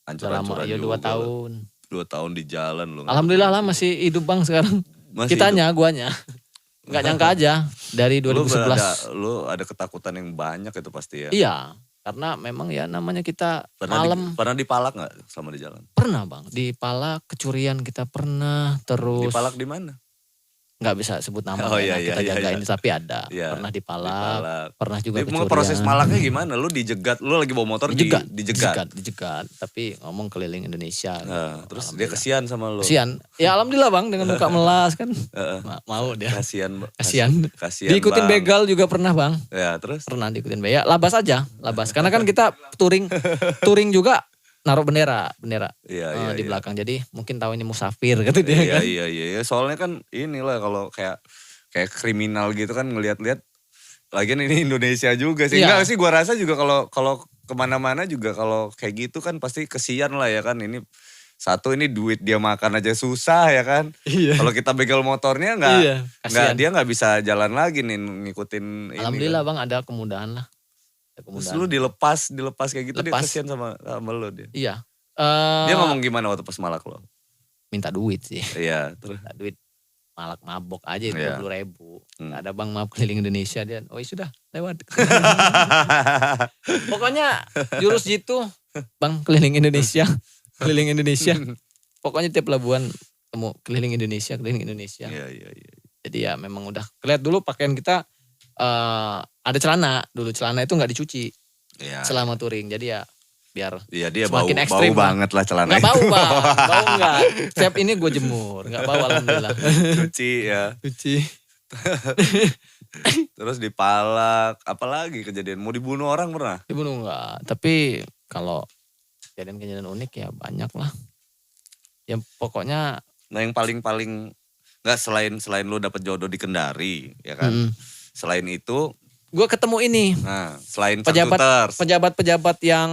hancur-hancuran Iya 2 juga. tahun. 2 tahun di jalan lu. Alhamdulillah lah masih hidup Bang sekarang. Masih Kitanya, guanya. Gak nyangka aja dari 2011. Lu ada ketakutan yang banyak itu pasti ya? Iya, karena memang ya namanya kita malam. Pernah dipalak gak selama di jalan? Pernah Bang, dipalak, kecurian kita pernah, terus. Dipalak di mana? Nggak bisa sebut nama kita jagain tapi ada. Pernah dipalak, pernah juga kecurian. Proses malaknya gimana? Lu dijegat, lu lagi bawa motor dijegat. Tapi ngomong keliling Indonesia. Terus dia kesian sama lu? Kesian. Ya alhamdulillah Bang dengan muka melas kan. Mau dia. Kasian. Diikutin begal juga pernah Bang. Ya terus? Pernah diikutin begal. Labas aja. Karena kan kita touring juga. Naruh bendera di belakang. Jadi mungkin tahu ini musafir gitu dia kan. Iya. Soalnya kan inilah kalau kayak kriminal gitu kan ngelihat-lihat. Lagian ini Indonesia juga sih. Enggak sih gua rasa juga kalau kemana-mana juga kalau kayak gitu kan pasti kesian lah ya kan. Ini satu ini duit dia makan aja susah ya kan. Iya. Kalau kita begal motornya dia nggak bisa jalan lagi nih ngikutin. Alhamdulillah ini kan. Bang ada kemudahan lah. Terus lu dilepas kayak gitu dia kasihan sama lu dia. Iya. Dia ngomong gimana waktu pas malak lo? Minta duit sih. Iya, terus. Minta duit malak mabok aja itu 20.000. Gak ada Bang maaf keliling Indonesia dia. Oh sudah lewat. Pokoknya jurus gitu Bang keliling Indonesia. Pokoknya tiap pelabuhan temu keliling Indonesia. Iya. Jadi ya memang udah kelihatan dulu pakaian kita ada celana itu nggak dicuci selama touring jadi ya biar dia semakin bau ekstrim banget lah celana. Nggak bau Bang, bau nggak. Setiap ini gue jemur, nggak bau alhamdulillah. Cuci. Terus dipalak, apalagi kejadian mau dibunuh orang pernah? Dibunuh nggak, tapi kalau kejadian unik ya banyak lah. Yang pokoknya. Nah yang paling nggak selain lu dapet jodoh di Kendari ya kan? Selain itu, gue ketemu ini. Nah, selain pejabat yang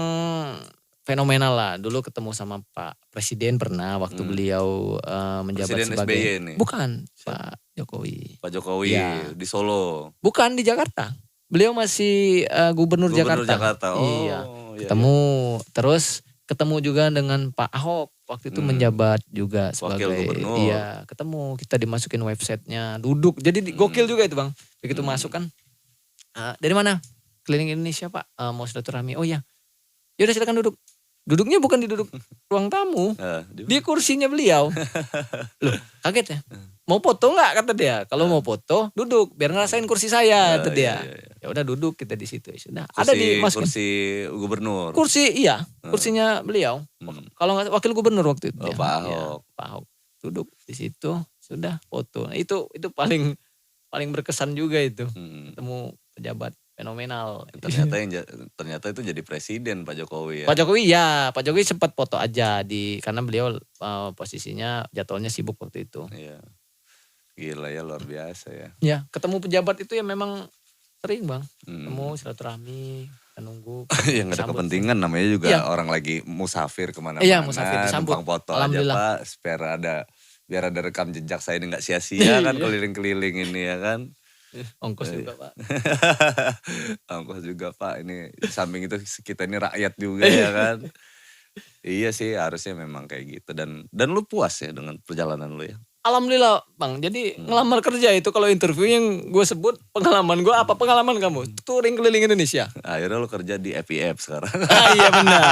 fenomenal lah. Dulu ketemu sama Pak Presiden pernah waktu beliau menjabat Presiden sebagai. SBY ini. Bukan, Pak Jokowi. Pak Jokowi di Solo. Bukan di Jakarta. Beliau masih Gubernur Jakarta. Oh, iya. Ketemu, terus ketemu juga dengan Pak Ahok. Waktu itu menjabat juga sebagai wakil gubernur. Iya, ketemu kita dimasukin websitenya, duduk. Jadi gokil juga itu Bang. Begitu masuk kan, dari mana? Keliling Indonesia Pak, mau silaturahmi. Oh iya, yaudah silakan duduk. Duduknya bukan di ruang tamu, di kursinya beliau. Loh, kaget ya. Mau foto nggak kata dia? Kalau mau foto, duduk. Biar ngerasain kursi saya, kata dia. Ya udah duduk kita di situ. Sudah. Ada di kursi gubernur. Kursinya beliau. Kalau nggak wakil gubernur waktu itu. Pak Ahok. Pak Ahok duduk di situ, sudah foto. Nah, itu paling berkesan juga itu. Ketemu pejabat fenomenal. Ternyata itu jadi presiden Pak Jokowi ya. Pak Jokowi sempat foto aja karena beliau posisinya jadwalnya sibuk waktu itu. Iya. Gila ya, luar biasa ya. Ya, ketemu pejabat itu ya memang sering Bang. Ketemu silaturahmi, kita nunggu. Yang gak ada kepentingan namanya juga orang lagi musafir kemana-mana. Iya, musafir disambut. Numpang foto aja Pak, biar ada rekam jejak saya ini gak sia-sia kan keliling-keliling ini ya kan. Ongkos juga Pak. Ongkos juga Pak, ini samping itu kita ini rakyat juga ya kan. Iya sih harusnya memang kayak gitu dan lu puas ya dengan perjalanan lu ya. Alhamdulillah Bang, jadi ngelamar kerja itu kalau interview yang gue sebut pengalaman gue apa pengalaman kamu? Touring keliling Indonesia. Akhirnya lo kerja di FIF sekarang. Iya benar.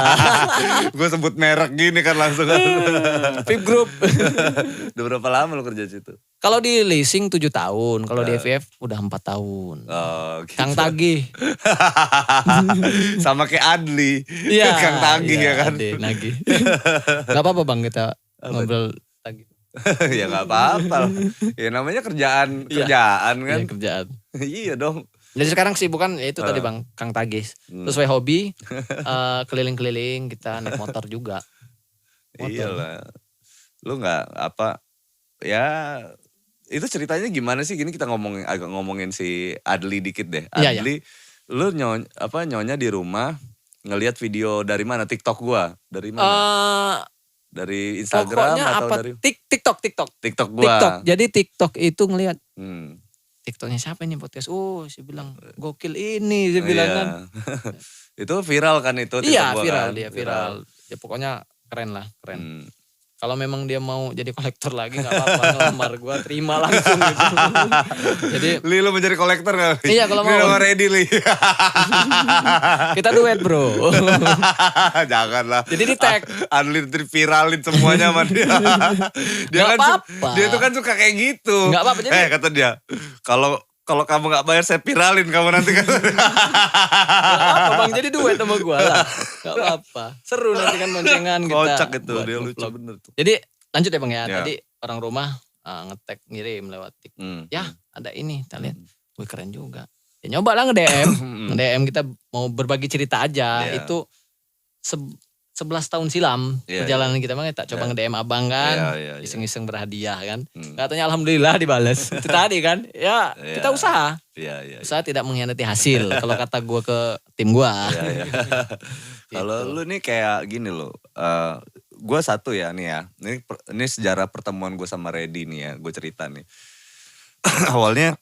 Gue sebut merek gini kan langsung. FIF Group. Udah berapa lama lo kerja di situ? Kalau di leasing 7 tahun, kalau di FIF udah 4 tahun. Oh, gitu. Kang Tagih. Sama kayak Adli. Iya. Kang Tagih ya kan. Nagih. Gak apa-apa Bang kita ngobrol Tagih. Ya gak apa-apa. Ya namanya kerjaan kan. Iya kerjaan. Iya dong. Jadi sekarang sibukan ya itu tadi Bang, Kang Tagih. Sesuai hobi, keliling-keliling kita naik motor juga. Iyalah. Lu gak apa, ya itu ceritanya gimana sih? Gini kita ngomongin si Adli dikit deh. Adli, lu nyonya di rumah ngelihat video dari mana? TikTok gua? Dari mana? Dari Instagram atau apa? dari TikTok gua. Jadi TikTok itu ngelihat TikToknya siapa ini podcast? Oh, saya bilang gokil ini, saya bilang kan. Itu viral kan itu? Iya viral, dia viral. Ya pokoknya keren lah, keren. Kalau memang dia mau jadi kolektor lagi gak apa-apa, ngelamar gue terima langsung gitu. Jadi Li, lu menjadi kolektor gak? Iya kalau mau. Ini nama Ready Li. Kita duet bro. Janganlah. Jadi di tag. Adli viralin semuanya sama dia. Dia gak kan apa-apa. Dia tuh kan suka kayak gitu. Gak apa-apa. Jadi... kata dia, kalau kamu gak bayar saya viralin kamu nanti kan. Gak apa bang, jadi duet sama gue lah. Gak apa-apa. Seru nanti kan boncengan kita. Kocak itu, dia lucu bener tuh. Jadi lanjut ya bang ya. Tadi orang rumah nge-tag ngirim lewat TikTok. Ya ada ini, kita lihat. Wih keren juga. Ya nyoba lah nge-DM. Nge-DM kita mau berbagi cerita aja. Itu 11 tahun silam perjalanan kita bang, tak coba nge-DM abang kan, iseng-iseng berhadiah kan. Katanya alhamdulillah dibales. Itu tadi kan, kita usaha. Usaha tidak mengkhianati hasil kalau kata gue ke tim gue. Kalau lu nih kayak gini loh, gue satu ya nih ya, ini sejarah pertemuan gue sama Reddy nih ya, gue cerita nih. Awalnya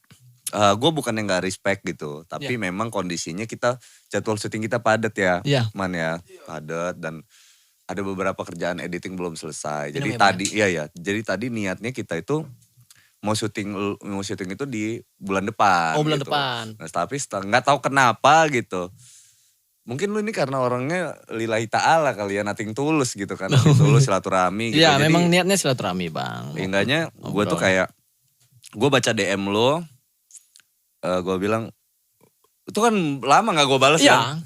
gue bukan yang gak respect gitu, tapi memang kondisinya kita jadwal syuting kita padat ya, man ya, padat dan ada beberapa kerjaan editing belum selesai. Jadi jadi tadi niatnya kita itu mau syuting itu di bulan depan. Oh bulan gitu. depan. Nah, tapi nggak tahu kenapa gitu. Mungkin lu ini karena orangnya lillahi ta'ala kali ya, nothing tulus gitu kan, tulus silaturahmi gitu. Iya memang niatnya silaturahmi bang. Enggaknya gue tuh kayak, gue baca DM lo. Gue bilang, itu kan lama gak gue bales kan?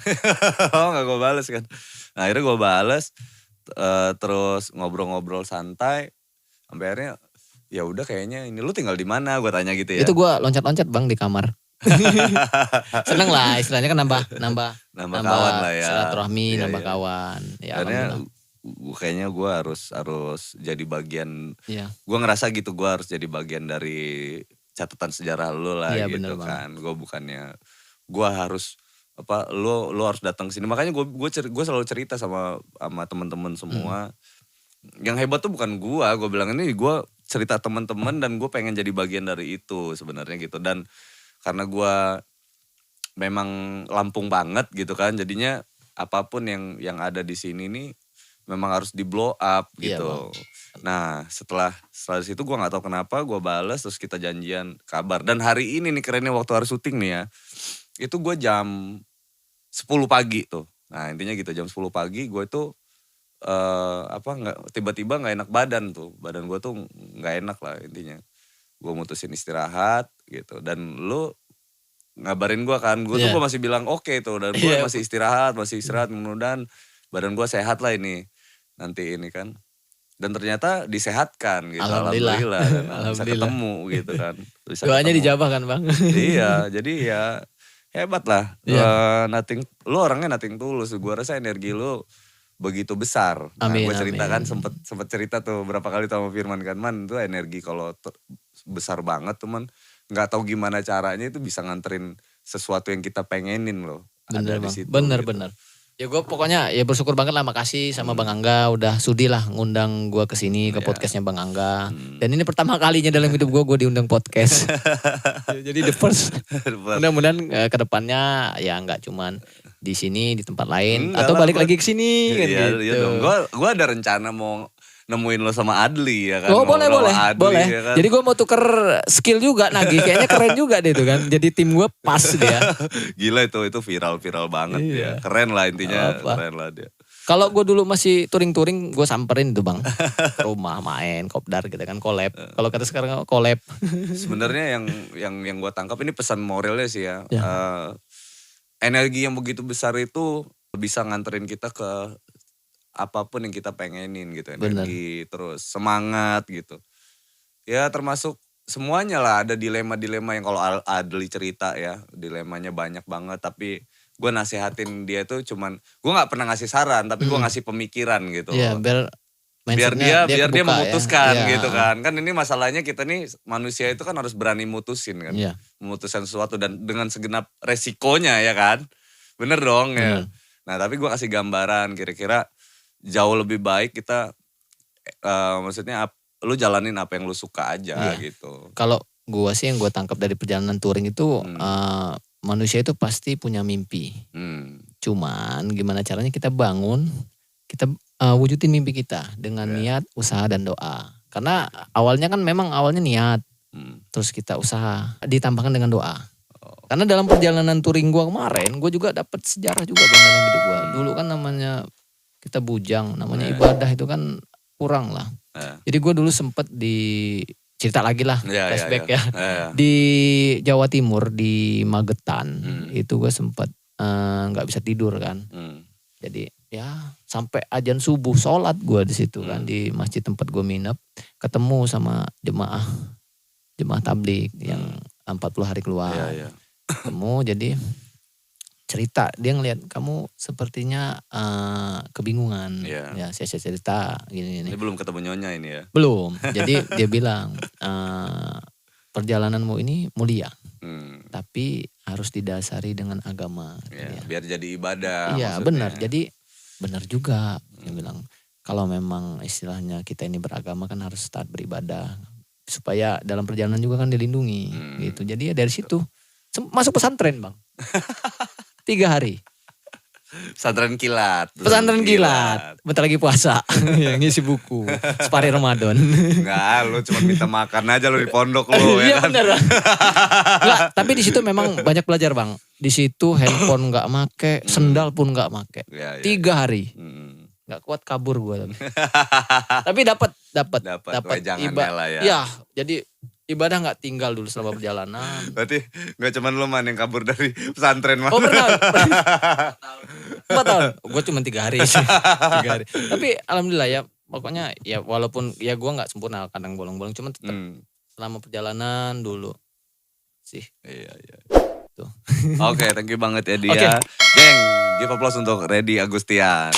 Gak gue bales kan. Nah, akhirnya gue bales, terus ngobrol-ngobrol santai, sampai akhirnya ya udah kayaknya ini lu tinggal di mana? Gue tanya gitu ya. Itu gue loncat-loncat bang di kamar. Seneng lah istilahnya kan nambah kawan lah ya. Silaturahmi, nambah kawan. Ya, karena kayaknya gue harus jadi bagian. Gue ngerasa gitu, gue harus jadi bagian dari catatan sejarah lu lah gitu kan. Gue bukannya gue harus lu harus datang ke sini. Makanya gue selalu cerita sama teman-teman semua. Yang hebat tuh bukan gue bilang ini gue cerita teman-teman dan gue pengen jadi bagian dari itu sebenarnya gitu. Dan karena gue memang Lampung banget gitu kan, jadinya apapun yang ada di sini nih memang harus di blow up gitu. Nah setelah situ gue gak tahu kenapa gue balas, terus kita janjian kabar. Dan hari ini nih kerennya waktu hari syuting nih ya, itu gue jam 10 pagi tuh. Nah intinya gitu, jam 10 pagi gue tuh tiba-tiba gak enak badan tuh. Badan gue tuh gak enak lah intinya. Gue mutusin istirahat gitu. Dan lu ngabarin gue kan, gue tuh gue masih bilang oke tuh. Dan gue masih istirahat, mudah-mudahan badan gue sehat lah ini. Nanti ini kan. Dan ternyata disehatkan gitu. Alhamdulillah. Bisa ketemu gitu kan. Doanya dijabah kan bang. Iya, jadi ya hebat lah. Lu orangnya nothing tulus. Gue rasa energi lu begitu besar. Nah, gue cerita kan sempet cerita tuh berapa kali sama Firman kan, man itu energi kalau besar banget tuh man. Gak tahu gimana caranya itu bisa nganterin sesuatu yang kita pengenin loh. Bener ada bang, di situ, bener. Ya gue pokoknya ya bersyukur banget lah, makasih sama Bang Angga udah sudi lah ngundang gue kesini ke podcastnya Bang Angga. Dan ini pertama kalinya dalam hidup gue diundang podcast. Jadi the first. Mudah-mudahan kedepannya ya nggak cuman di sini, di tempat lain atau balik lagi ke sini kan gitu. Iya dong. Gue ada rencana mau nemuin lo sama Adli ya kan. Oh boleh. Ya kan? Jadi gue mau tuker skill juga Nagi. Kayaknya keren juga deh itu kan. Jadi tim gue pas dia. Gila itu viral banget ya. Keren lah intinya. Keren lah dia. Kalau gue dulu masih touring gue samperin tuh bang. Ke rumah main, kopdar gitu kan, collab. Kalau kata sekarang collab. Sebenarnya yang gue tangkap ini pesan moralnya sih ya. Energi yang begitu besar itu bisa nganterin kita ke apapun yang kita pengenin gitu, energi. Bener. Terus semangat gitu. Ya termasuk semuanya lah, ada dilema-dilema yang kalau Adli cerita ya, dilemanya banyak banget, tapi gue nasehatin dia tuh cuman, gue gak pernah ngasih saran, tapi gue ngasih pemikiran gitu. Iya biar dia memutuskan ya. Gitu kan. Kan ini masalahnya kita nih manusia itu kan harus berani mutusin kan. Yeah. Memutuskan sesuatu dan dengan segenap resikonya ya kan. Bener dong ya. Nah tapi gue kasih gambaran kira-kira jauh lebih baik kita maksudnya lu jalanin apa yang lu suka aja gitu. Kalau gue sih yang gue tangkap dari perjalanan touring itu manusia itu pasti punya mimpi. Cuman gimana caranya kita bangun, kita wujudin mimpi kita dengan niat, usaha dan doa. Karena awalnya kan memang awalnya niat, terus kita usaha ditambahkan dengan doa. Karena dalam perjalanan touring gue kemarin, gue juga dapat sejarah juga dalam hidup gue. Dulu kan namanya kita bujang, namanya ibadah itu kan kurang lah. Jadi gue dulu sempet cerita lagi lah, flashback ya. Di Jawa Timur, di Magetan, itu gue sempet nggak bisa tidur kan. Jadi ya sampai azan subuh sholat gue di situ kan, di masjid tempat gue minap, ketemu sama jemaah tabligh yang 40 hari keluar. Ketemu jadi cerita, dia ngelihat kamu sepertinya kebingungan. Ya saya cerita gini. Ini belum ketemu nyonya ini ya? Belum. Jadi dia bilang perjalananmu ini mulia, tapi harus didasari dengan agama. Biar jadi ibadah. Iya benar. Jadi benar juga. Dia bilang kalau memang istilahnya kita ini beragama kan harus taat beribadah supaya dalam perjalanan juga kan dilindungi gitu. Jadi ya dari situ masuk pesantren bang. 3 hari. Pesantren kilat. Pesantren kilat. Bentar lagi puasa. Ngisi buku. Separi Ramadan. Enggak, lu cuma minta makan aja lu di pondok lu ya iya kan. Bener. Enggak, tapi di situ memang banyak belajar bang. Di situ handphone nggak make, sendal pun nggak make. 3 hari. Nggak kuat kabur gue tapi. Tapi dapat ibadah lah ya. Iya, jadi ibadah nggak tinggal dulu selama perjalanan. Berarti nggak cuma lu man yang kabur dari pesantren mah. Oh pernah. 4 tahun. Gue cuma 3 hari sih. 3 hari. Tapi alhamdulillah ya. Pokoknya ya walaupun ya gue nggak sempurna, kadang bolong-bolong. Cuma tetap selama perjalanan dulu sih. Iya. Tuh. Oke, thank you banget ya dia. Geng, give applause untuk Reddy Agustian.